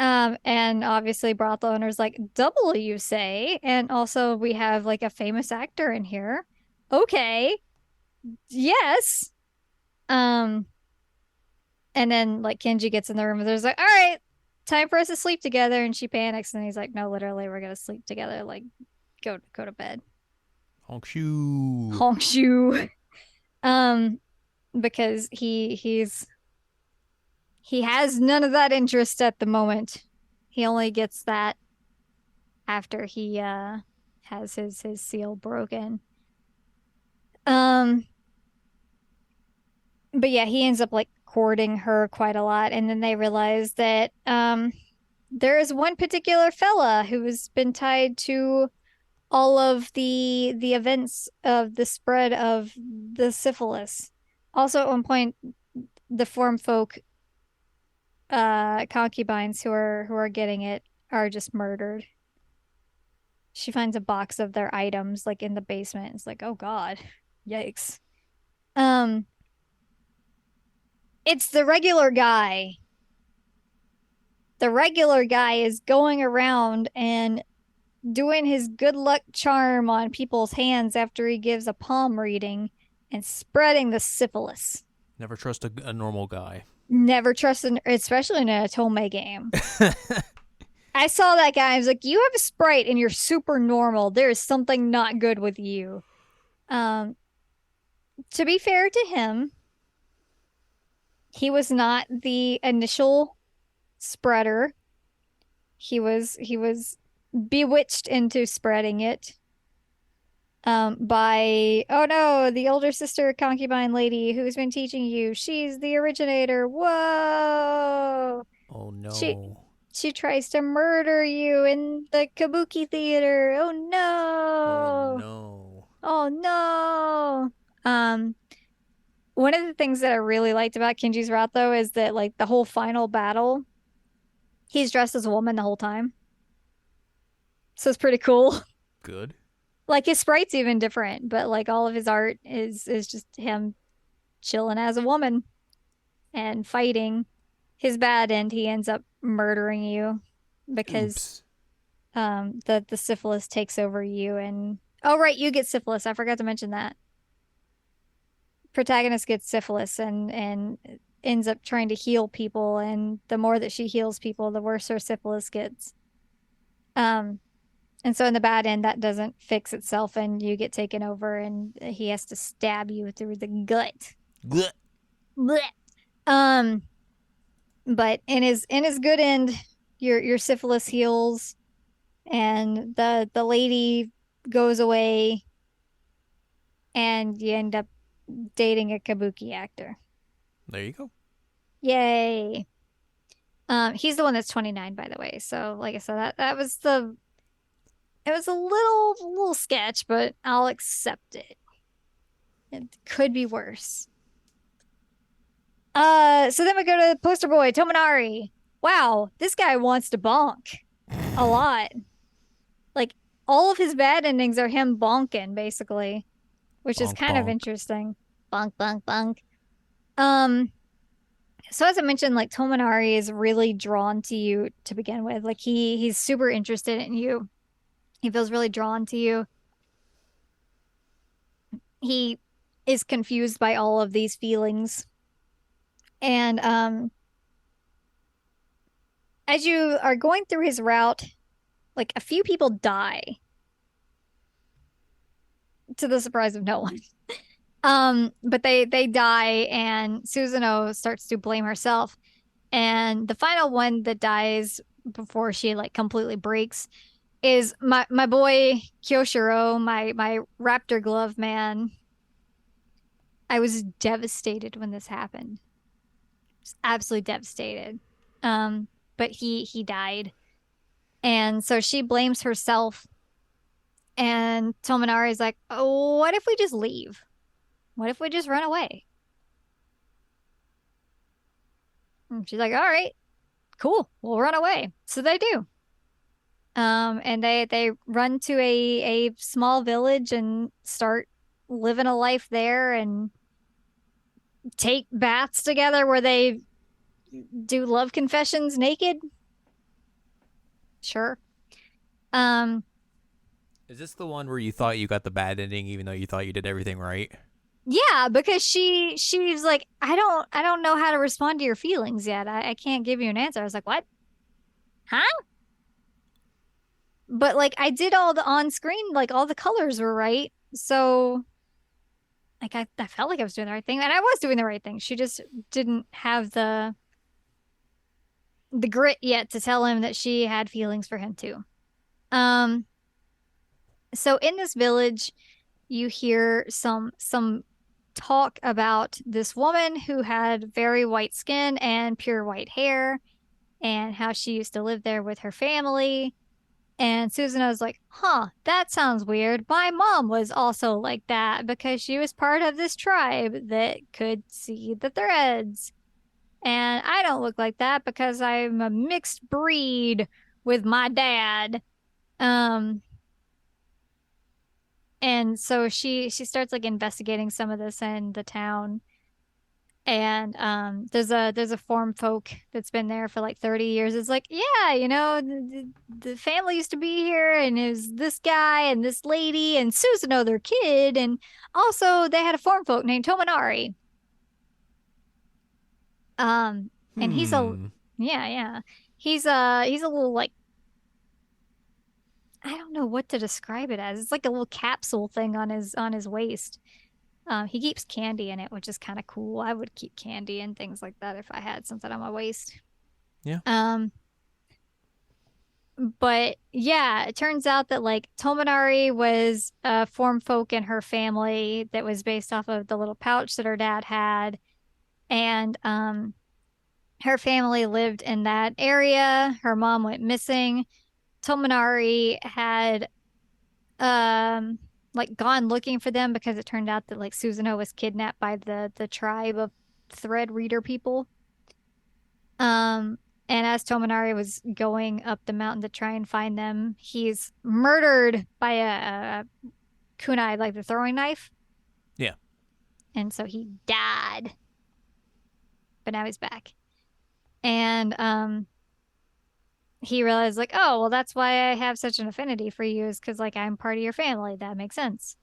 And obviously brothel owner's like, double, you say? And also we have like a famous actor in here. Okay, yes. Um, and then like Kenji gets in the room and there's like, all right, time for us to sleep together. And she panics and he's like, no, literally, we're gonna sleep together. Like, go to bed.
honk shoe.
Honk shoe. Um, because he has none of that interest at the moment. He only gets that after he has his seal broken. Um, but yeah, he ends up like courting her quite a lot, and then they realize that there is one particular fella who has been tied to all of the events of the spread of the syphilis. Also, at one point, the form folk concubines who are getting it are just murdered. She finds a box of their items like in the basement. It's like, oh God, yikes. Um, It's the regular guy. The regular guy is going around and doing his good luck charm on people's hands after he gives a palm reading and spreading the syphilis.
Never trust a normal guy.
Never trust, especially in a Tome game. I saw that guy. I was like, you have a sprite and you're super normal. There is something not good with you. Um, to be fair to him, he was not the initial spreader. He was bewitched into spreading it by, oh no, the older sister concubine lady who's been teaching you. She's the originator. Whoa.
Oh
She
no.
she tries to murder you in the Kabuki theater. Oh
Oh
no.
no.
Oh no. One of the things that I really liked about Kenji's route though is that like the whole final battle, he's dressed as a woman the whole time. So it's pretty cool.
Good.
Like his sprite's even different, but like all of his art is just him chilling as a woman and fighting. His bad end, he ends up murdering you because
Oops.
the syphilis takes over you and oh right, you get syphilis. I forgot to mention that. Protagonist gets syphilis and ends up trying to heal people, and the more that she heals people, the worse her syphilis gets. Um, and so in the bad end, that doesn't fix itself, and you get taken over, and he has to stab you through the gut.
Blech.
Blech. Um, but in his good end, your syphilis heals, and the lady goes away, and you end up dating a kabuki actor.
There you go.
Yay. He's the one that's 29, by the way. So, like I said, that was the it was a little sketch, but I'll accept it. It could be worse. So then we go to the poster boy, Tominari. Wow, this guy wants to bonk a lot. Like all of his bad endings are him bonking, basically, which is
Bonk
kind of
bonk.
interesting. Bonk, bonk, bonk. Um, so as I mentioned, like Tominari is really drawn to you to begin with. Like he's super interested in you. He feels really drawn to you. He is confused by all of these feelings. And as you are going through his route, like a few people die to the surprise of no one. But they die and Susanoo starts to blame herself. And the final one that dies before she like completely breaks is my boy Kyoshiro, my raptor glove man. I was devastated when this happened. Just absolutely devastated. Um, but he died. And so she blames herself. And Tominari's like, oh, what if we just leave? What if we just run away? And she's like, all right, cool, we'll run away. So they do. And they run to a small village and start living a life there and take baths together where they do love confessions naked. Sure. Um,
Is this the one where you thought you got the bad ending even though you thought you did everything right?
yeah, because she's like, I don't know how to respond to your feelings yet. I can't give you an answer. I was like, what? Huh? But like I did all the on screen, like all the colors were right. So like I felt like I was doing the right thing. And I was doing the right thing. She just didn't have the grit yet to tell him that she had feelings for him too. Um, so in this village, you hear some talk about this woman who had very white skin and pure white hair and how she used to live there with her family. And Susan was like, huh, that sounds weird. My mom was also like that because she was part of this tribe that could see the threads. And I don't look like that because I'm a mixed breed with my dad. Um, and so she starts like investigating some of this in the town. And there's a farm folk that's been there for like 30 years. It's like, yeah, the family used to be here, and it was this guy and this lady and Susanoo, their kid, and also they had a farm folk named Tominari. Um, and he's a
Hmm.
yeah, yeah. He's a little like, I don't know what to describe it as. It's like a little capsule thing on his waist. He keeps candy in it, which is kind of cool. I would keep candy and things like that if I had something on my waist.
Yeah.
Um, but yeah, it turns out that like Tominari was a form folk in her family that was based off of the little pouch that her dad had. And her family lived in that area. Her mom went missing. Tominari had like gone looking for them because it turned out that like Susanoo was kidnapped by the tribe of thread reader people. Um, and as Tominari was going up the mountain to try and find them, he's murdered by a kunai, like the throwing knife.
Yeah.
And so he died. But now he's back. And he realized like, oh, well, that's why I have such an affinity for you, is because like I'm part of your family. That makes sense.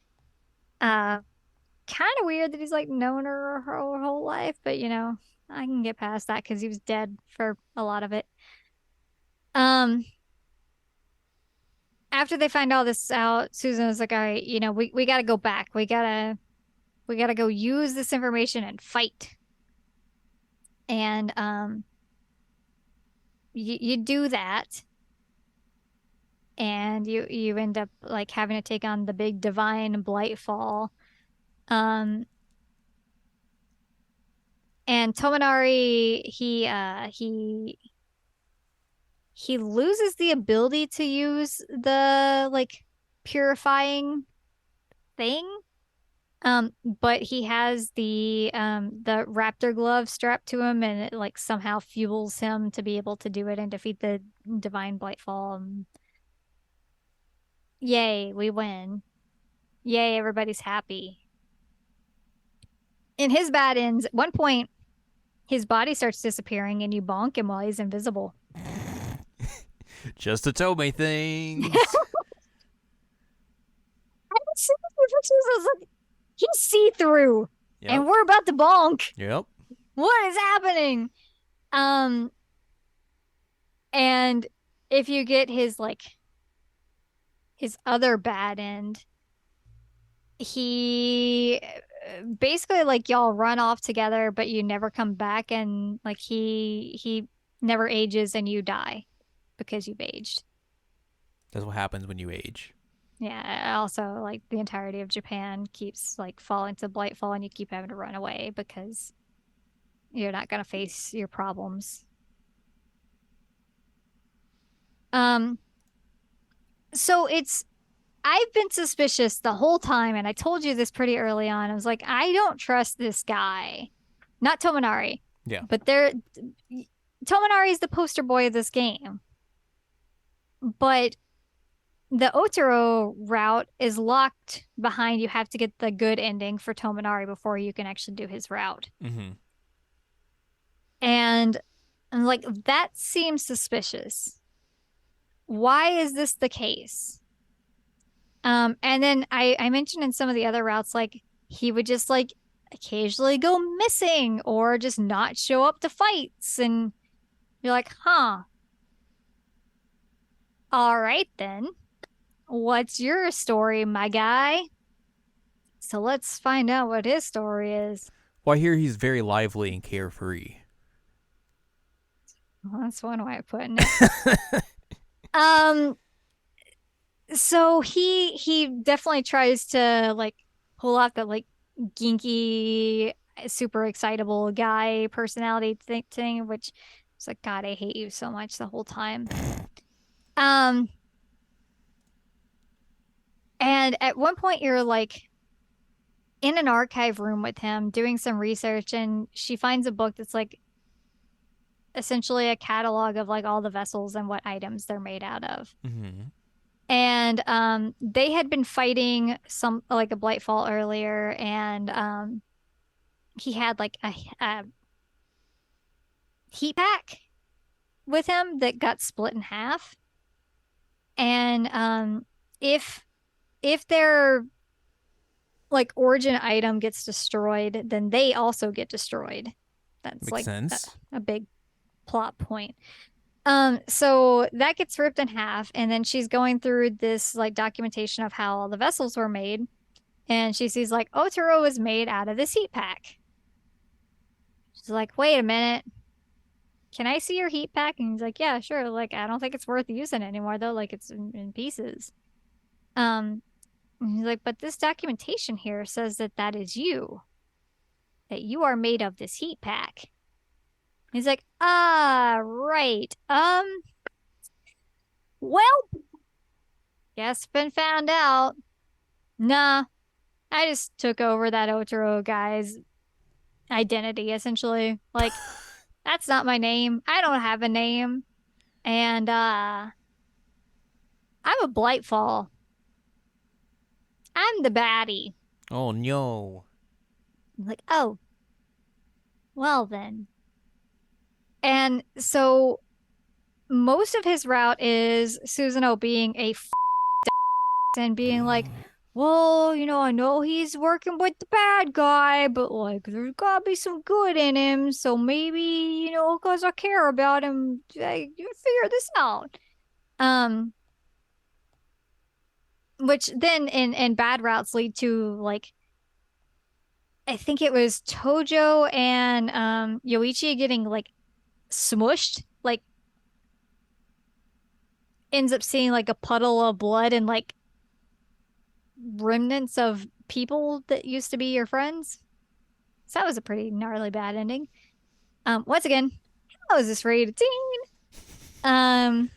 Uh Kind of weird that he's like known her whole life, but I can get past that because he was dead for a lot of it. Um, After they find all this out, Susan was like, all right, we gotta go back. We gotta go use this information and fight. And you do that, and you end up like having to take on the big divine Blightfall. Um, and Tominari, he loses the ability to use the like purifying thing. But he has the raptor glove strapped to him, and it like somehow fuels him to be able to do it and defeat the divine Blightfall. Yay, we win. Yay, everybody's happy. In his bad ends, at one point, his body starts disappearing and you bonk him while he's invisible.
Just the Tomei things.
I was like, he's see-through
Yep.
and we're about to bonk.
Yep.
What is happening? Um, and if you get his other bad end, he basically like y'all run off together, but you never come back, and like he never ages and you die because you've aged.
That's what happens when you age.
Yeah, also like the entirety of Japan keeps like falling to Blightfall and you keep having to run away because you're not gonna face your problems. Um, so I've been suspicious the whole time, and I told you this pretty early on. I was like, I don't trust this guy. Not Tominari,
Yeah.
but Tominari is the poster boy of this game. But the Otaro route is locked behind. You have to get the good ending for Tominari before you can actually do his route.
Mm-hmm.
And I'm like, that seems suspicious. Why is this the case? And then I mentioned in some of the other routes, like he would just like occasionally go missing or just not show up to fights. And you're like, huh, all right then. What's your story, my guy? So let's find out what his story is.
Well, I hear he's very lively and carefree.
Well, that's one way of putting it. Um, so he definitely tries to like pull off that like ginky, super excitable guy personality thing, which it's like, God, I hate you so much the whole time. Um, and at one point you're like in an archive room with him doing some research, and she finds a book that's like essentially a catalog of like all the vessels and what items they're made out of.
Mm-hmm.
And they had been fighting some like a Blightfall earlier, and he had like a heat pack with him that got split in half. And if their like origin item gets destroyed, then they also get destroyed. That's
Makes
like
sense.
a big plot point. So that gets ripped in half, and then she's going through this like documentation of how all the vessels were made, and she sees like Otaro was made out of this heat pack. She's like, wait a minute, can I see your heat pack? And he's like, yeah, sure. Like, I don't think it's worth using anymore though. Like, it's in pieces. Um, and he's like, but this documentation here says that that is you, that you are made of this heat pack. He's like, ah, right. Well, guess been found out. Nah, I just took over that Otaro guy's identity, essentially. Like, that's not my name. I don't have a name. And I'm a Blightfall. I'm the baddie.
Oh no.
I'm like, oh, well then. And so most of his route is Susanoo being a and being like, well, I know he's working with the bad guy, but like there's gotta be some good in him. So maybe, because I care about him, I figure this out. Um, which then in bad routes lead to like I think it was Tojo and Yoichi getting like smushed, like ends up seeing like a puddle of blood and like remnants of people that used to be your friends. So that was a pretty gnarly bad ending. Once again, how is this rated teen? Um,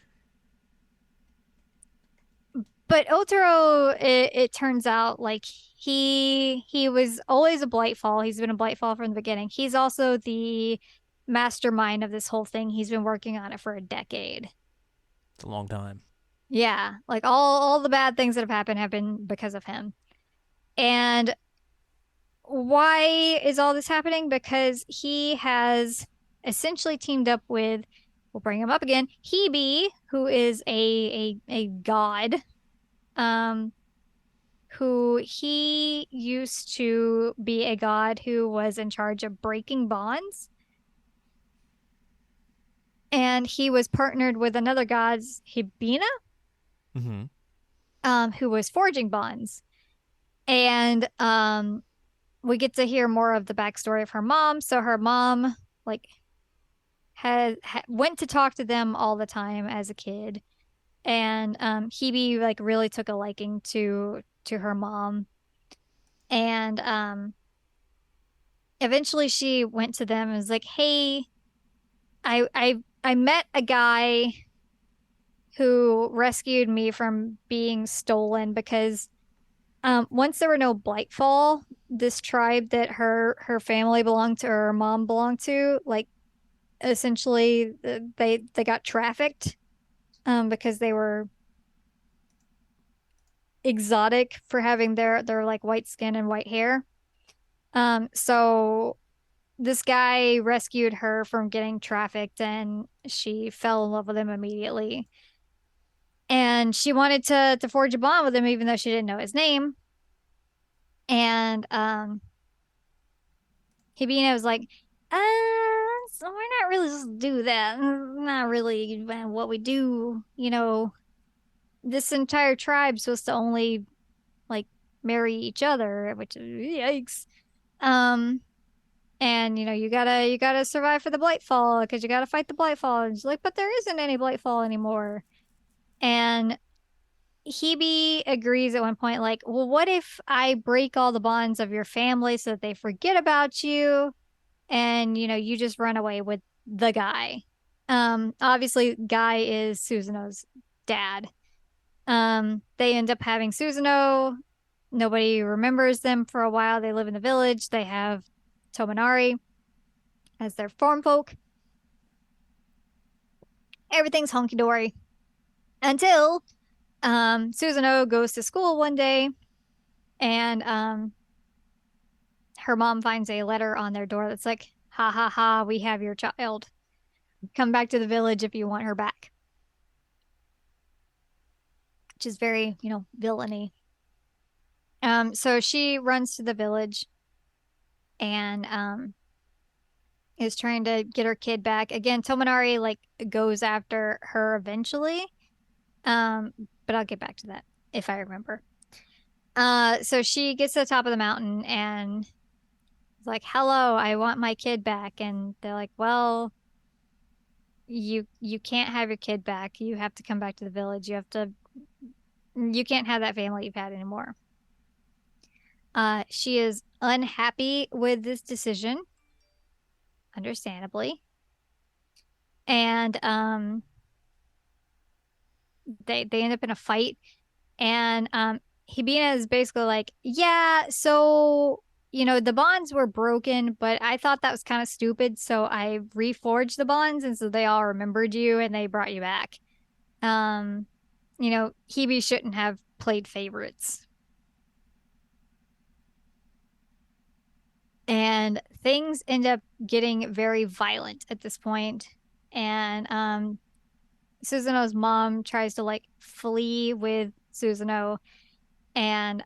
but Otaro, it turns out like he was always a Blightfall. He's been a Blightfall from the beginning. He's also the mastermind of this whole thing. He's been working on it for a decade.
It's a long time.
Yeah, like all the bad things that have been because of him. And why is all this happening? Because he has essentially teamed up with, we'll bring him up again, Hebe, who is a god, um, who he used to be a god who was in charge of breaking bonds. And he was partnered with another god, Hibina,
Mm-hmm.
who was forging bonds. And we get to hear more of the backstory of her mom. So her mom, like, went to talk to them all the time as a kid, and Hebe like really took a liking to her mom, and eventually she went to them and was like, "Hey, I met a guy who rescued me from being stolen because once there were no Blightfall, this tribe that her family belonged to, or her mom belonged to, like essentially they got trafficked because they were exotic for having their like white skin and white hair. So this guy rescued her from getting trafficked, and she fell in love with him immediately. And she wanted to forge a bond with him, even though she didn't know his name. And Hibina was like, so we're not really supposed to do that. Not really what we do. This entire tribe's supposed to only like marry each other, which yikes. Um, and you gotta survive for the Blightfall because you gotta fight the Blightfall. And she's like, but there isn't any Blightfall anymore. And Hebe agrees at one point, like, well, what if I break all the bonds of your family so that they forget about you and you just run away with the guy. Obviously Guy is Susanoo's dad. They end up having Susanoo. Nobody remembers them for a while. They live in the village. They have Tominari as their farm folk. Everything's honky dory until Susanoo goes to school one day, and her mom finds a letter on their door that's like, ha ha ha, we have your child. Come back to the village if you want her back. Which is very, villainy. So she runs to the village and is trying to get her kid back. Again, Tominari like goes after her eventually. Um, but I'll get back to that if I remember. So she gets to the top of the mountain and is like, "Hello, I want my kid back." And they're like, "Well, you can't have your kid back. You have to come back to the village. You can't have that family you've had anymore." She is unhappy with this decision, understandably. And they end up in a fight and Hibina is basically like, "Yeah, so the bonds were broken, but I thought that was kind of stupid, so I reforged the bonds and so they all remembered you and they brought you back." Um, Hibi shouldn't have played favorites. And things end up getting very violent at this point. And Susanoo's mom tries to like flee with Susanoo, and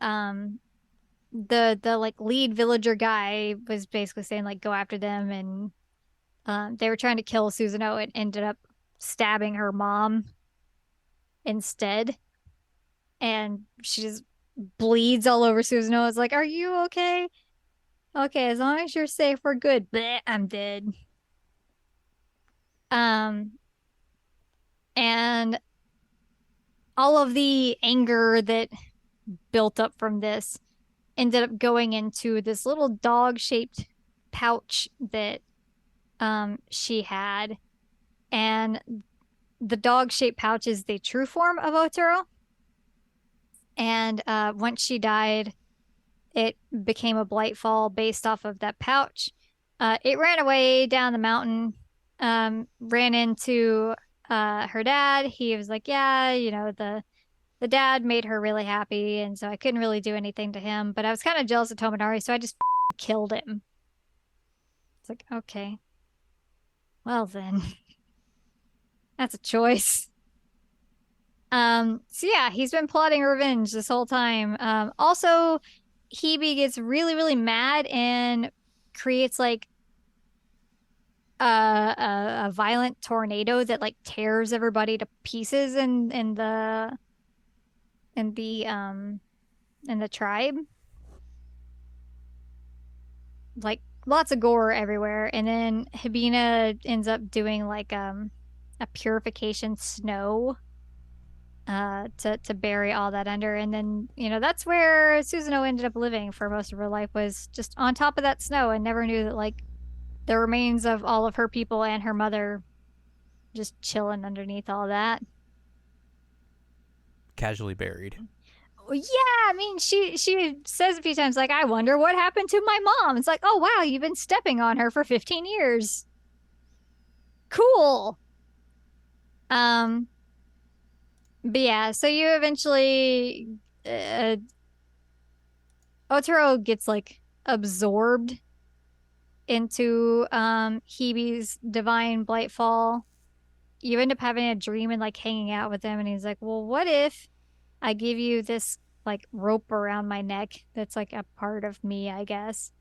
the like lead villager guy was basically saying like go after them, and they were trying to kill Susanoo and ended up stabbing her mom instead, and she just bleeds all over Susanoo. It's like, "Are you okay? Okay, as long as you're safe, we're good." Bleh, I'm dead. Um, and all of the anger that built up from this ended up going into this little dog shaped pouch that she had. And the dog shaped pouch is the true form of Otaro. And once she died, it became a Blightfall based off of that pouch. It ran away down the mountain, ran into her dad. He was like, "Yeah, the dad made her really happy, and so I couldn't really do anything to him. But I was kind of jealous of Tominari, so I just killed him." It's like, okay, well then, that's a choice. So yeah, he's been plotting revenge this whole time. Also, Hebe gets really, really mad and creates like a violent tornado that like tears everybody to pieces in the in the tribe. Like lots of gore everywhere. And then Hibina ends up doing like a purification snow to bury all that under. And then, that's where Susanoo ended up living for most of her life, was just on top of that snow, and never knew that like the remains of all of her people and her mother just chilling underneath all that.
Casually buried.
Yeah, I mean, she says a few times like, "I wonder what happened to my mom." It's like, "Oh wow, you've been stepping on her for 15 years. Cool." Um, but yeah, so you eventually Otaro gets like absorbed into Hebe's divine Blightfall. You end up having a dream and like hanging out with him, and he's like, "Well, what if I give you this like rope around my neck that's like a part of me, I guess."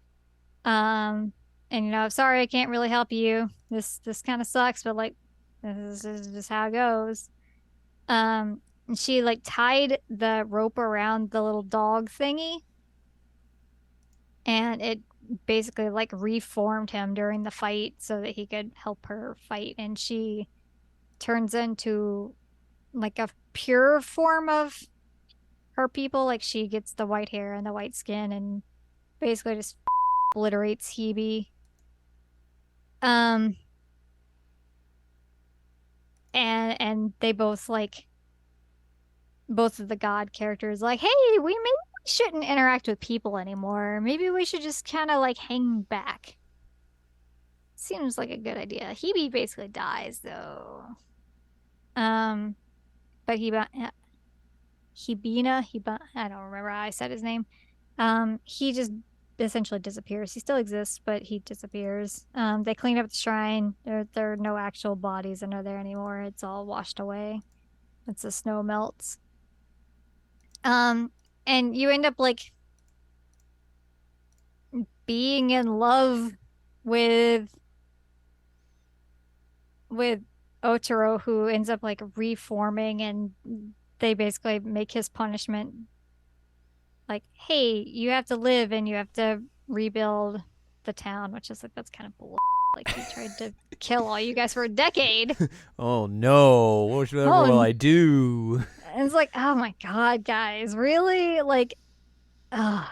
Um, and sorry, I can't really help you. This kind of sucks, but like this is just how it goes. And she like tied the rope around the little dog thingy, and it basically like reformed him during the fight so that he could help her fight. And she turns into like a pure form of her people. Like she gets the white hair and the white skin and basically just obliterates Hebe. Um, and they both like both of the god characters like, "Hey, we shouldn't interact with people anymore. Maybe we should just kind of like hang back." Seems like a good idea. Hebe basically dies though. Um, but Hibina, I don't remember how I said his name. He just essentially disappears. He still exists, but he disappears. They clean up the shrine. There are no actual bodies under there anymore. It's all washed away. It's the snow melts. Um, and you end up like being in love with with Otaro, who ends up like reforming, and they basically make his punishment like, hey, you have to live and you have to rebuild the town, which is like that's kind of bull. Like he tried to kill all you guys for a decade.
Oh no, whatever will
Oh,
I do?
and it's like, oh my God, guys, really? Like, ugh,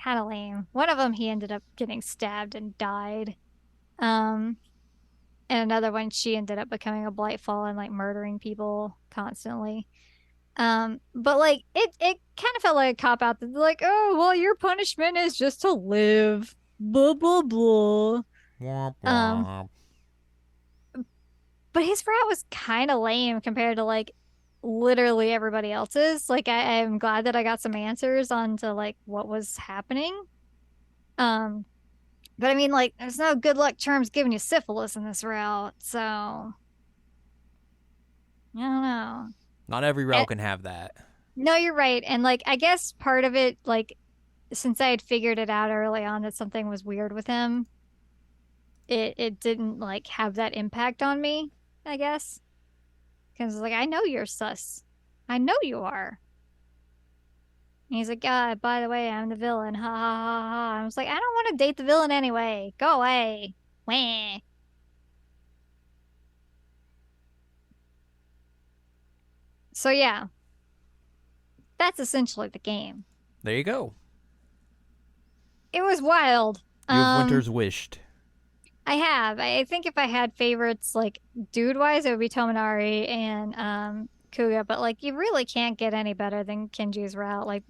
kind of lame. One of them, he ended up getting stabbed and died. Um, and another one, she ended up becoming a Blightfall and like murdering people constantly. But like it kind of felt like a cop out that like, oh well, your punishment is just to live. Blah blah blah.
Womp
Um,
womp.
but his route was kind of lame compared to like literally everybody else's. Like I'm glad that I got some answers onto like what was happening. Um, but I mean like there's no good luck charms giving you syphilis in this route, so I don't know.
Not every
And,
route can have that.
no, you're right. And like I guess part of it, like since I had figured it out early on that something was weird with him, it didn't like have that impact on me, I guess. Because like I know you're sus. I know you are. And he's like, yeah, by the way, I'm the villain. Ha ha ha ha. I was like, I don't want to date the villain anyway. Go away. Wah. So yeah, that's essentially the game.
There you go.
It was wild.
You have Winter's wished.
I have. I think if I had favorites like dude wise, it would be Tominari and Kuga, but like you really can't get any better than Kenji's route. Like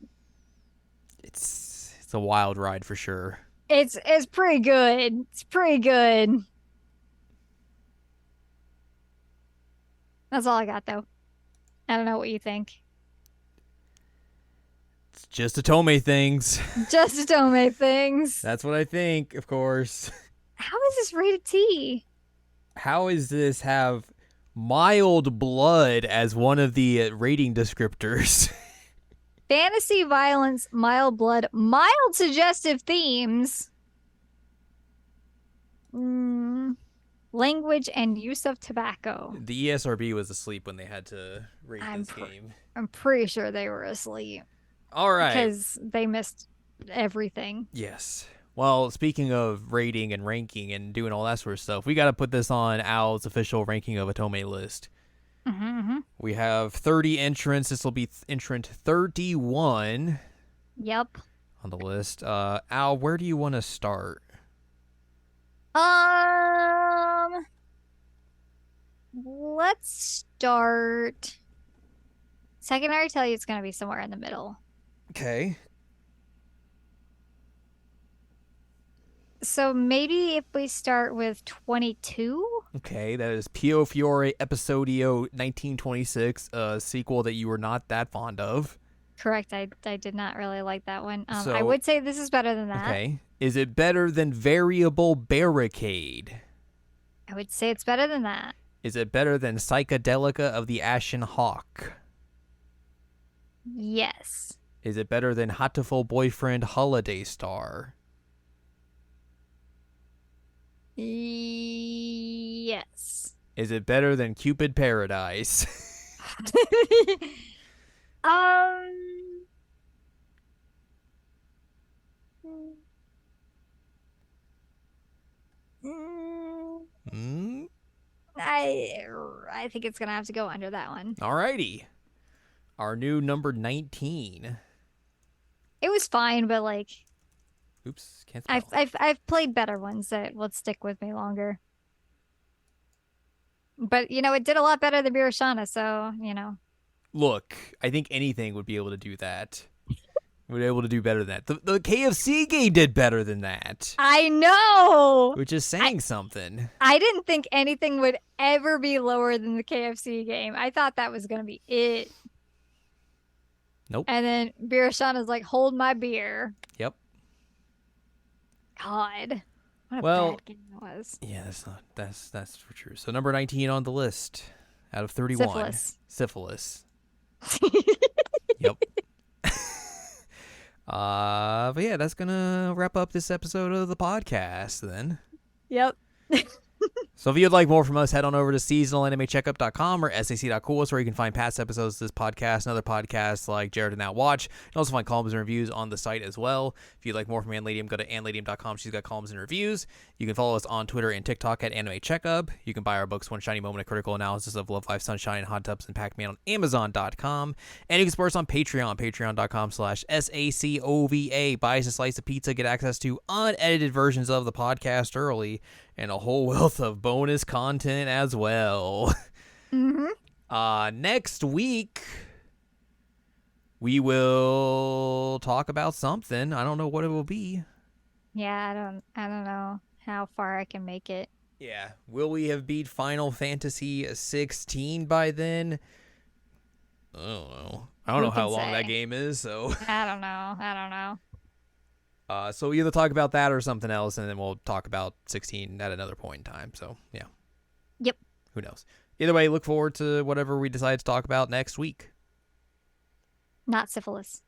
It's a wild ride for sure.
it's pretty good. It's pretty good. That's all I got though. I don't know what you think.
It's just Otome things.
Just don't make things.
That's what I think, of course.
How is this rated T?
How is this have mild blood as one of the rating descriptors?
Fantasy violence, mild blood, mild suggestive themes. Language and use of tobacco.
The ESRB was asleep when they had to rate this game.
I'm pretty sure they were asleep.
All right.
Because they missed everything.
Yes. Well, speaking of rating and ranking and doing all that sort of stuff, we got to put this on Al's official ranking of Otome list. We have 30 entrants. This will be entrant 31.
Yep.
On the list. Al, where do you want to start?
Let's start. So I can already tell you it's going to be somewhere in the middle.
Okay.
So maybe if we start with 22?
Okay, that is Pio Fiore Episodio 1926, a sequel that you were not that fond of.
Correct. I did not really like that one.
So,
I would say this is better than that.
Okay. Is it better than Variable Barricade?
I would say it's better than that.
Is it better than Psychedelica of the Ashen Hawk?
Yes.
Is it better than Hatoful Boyfriend Holiday Star?
Yes.
Is it better than Cupid Paradise?
I think it's gonna have to go under that one.
Alrighty. Our new number 19.
It was fine, but like,
oops, can't spell.
I've played better ones that would stick with me longer. But you know, it did a lot better than Birashana, so you know.
Look, I think anything would be able to do that. Would be able to do better than that. The KFC game did better than that.
I know.
Which is saying something.
I didn't think anything would ever be lower than the KFC game. I thought that was gonna be it.
Nope.
And then Birashana's like, hold my beer.
Yep.
God, what a
Well,
bad game it was.
yeah, that's for true. So number 19 on the list out of 31,
Syphilis.
syphilis. Yep. But yeah, that's gonna wrap up this episode of the podcast then.
Yep.
So if you'd like more from us, head on over to seasonalanimecheckup.com or sac.cool, where you can find past episodes of this podcast and other podcasts like Jared and Now Watch. You can also find columns and reviews on the site as well. If you'd like more from Ann Ladium, go to annladium.com. She's got columns and reviews. You can follow us on Twitter and TikTok at Anime Checkup. You can buy our books, One Shiny Moment, a critical analysis of Love, Life, Sunshine, Hot Tubs, and Pac-Man on Amazon.com. And you can support us on Patreon, patreon.com/SACOVA. Buy us a slice of pizza, get access to unedited versions of the podcast early, and a whole wealth of bonus content as well. Next week, we will talk about something. I don't know what it will be.
Yeah, I don't know how far I can make it.
Yeah. Will we have beat Final Fantasy 16 by then? I don't know. I don't know how long that game is, so.
I don't know.
So we either talk about that or something else, and then we'll talk about 16 at another point in time. So, yeah.
Yep.
Who knows? Either way, look forward to whatever we decide to talk about next week.
Not syphilis.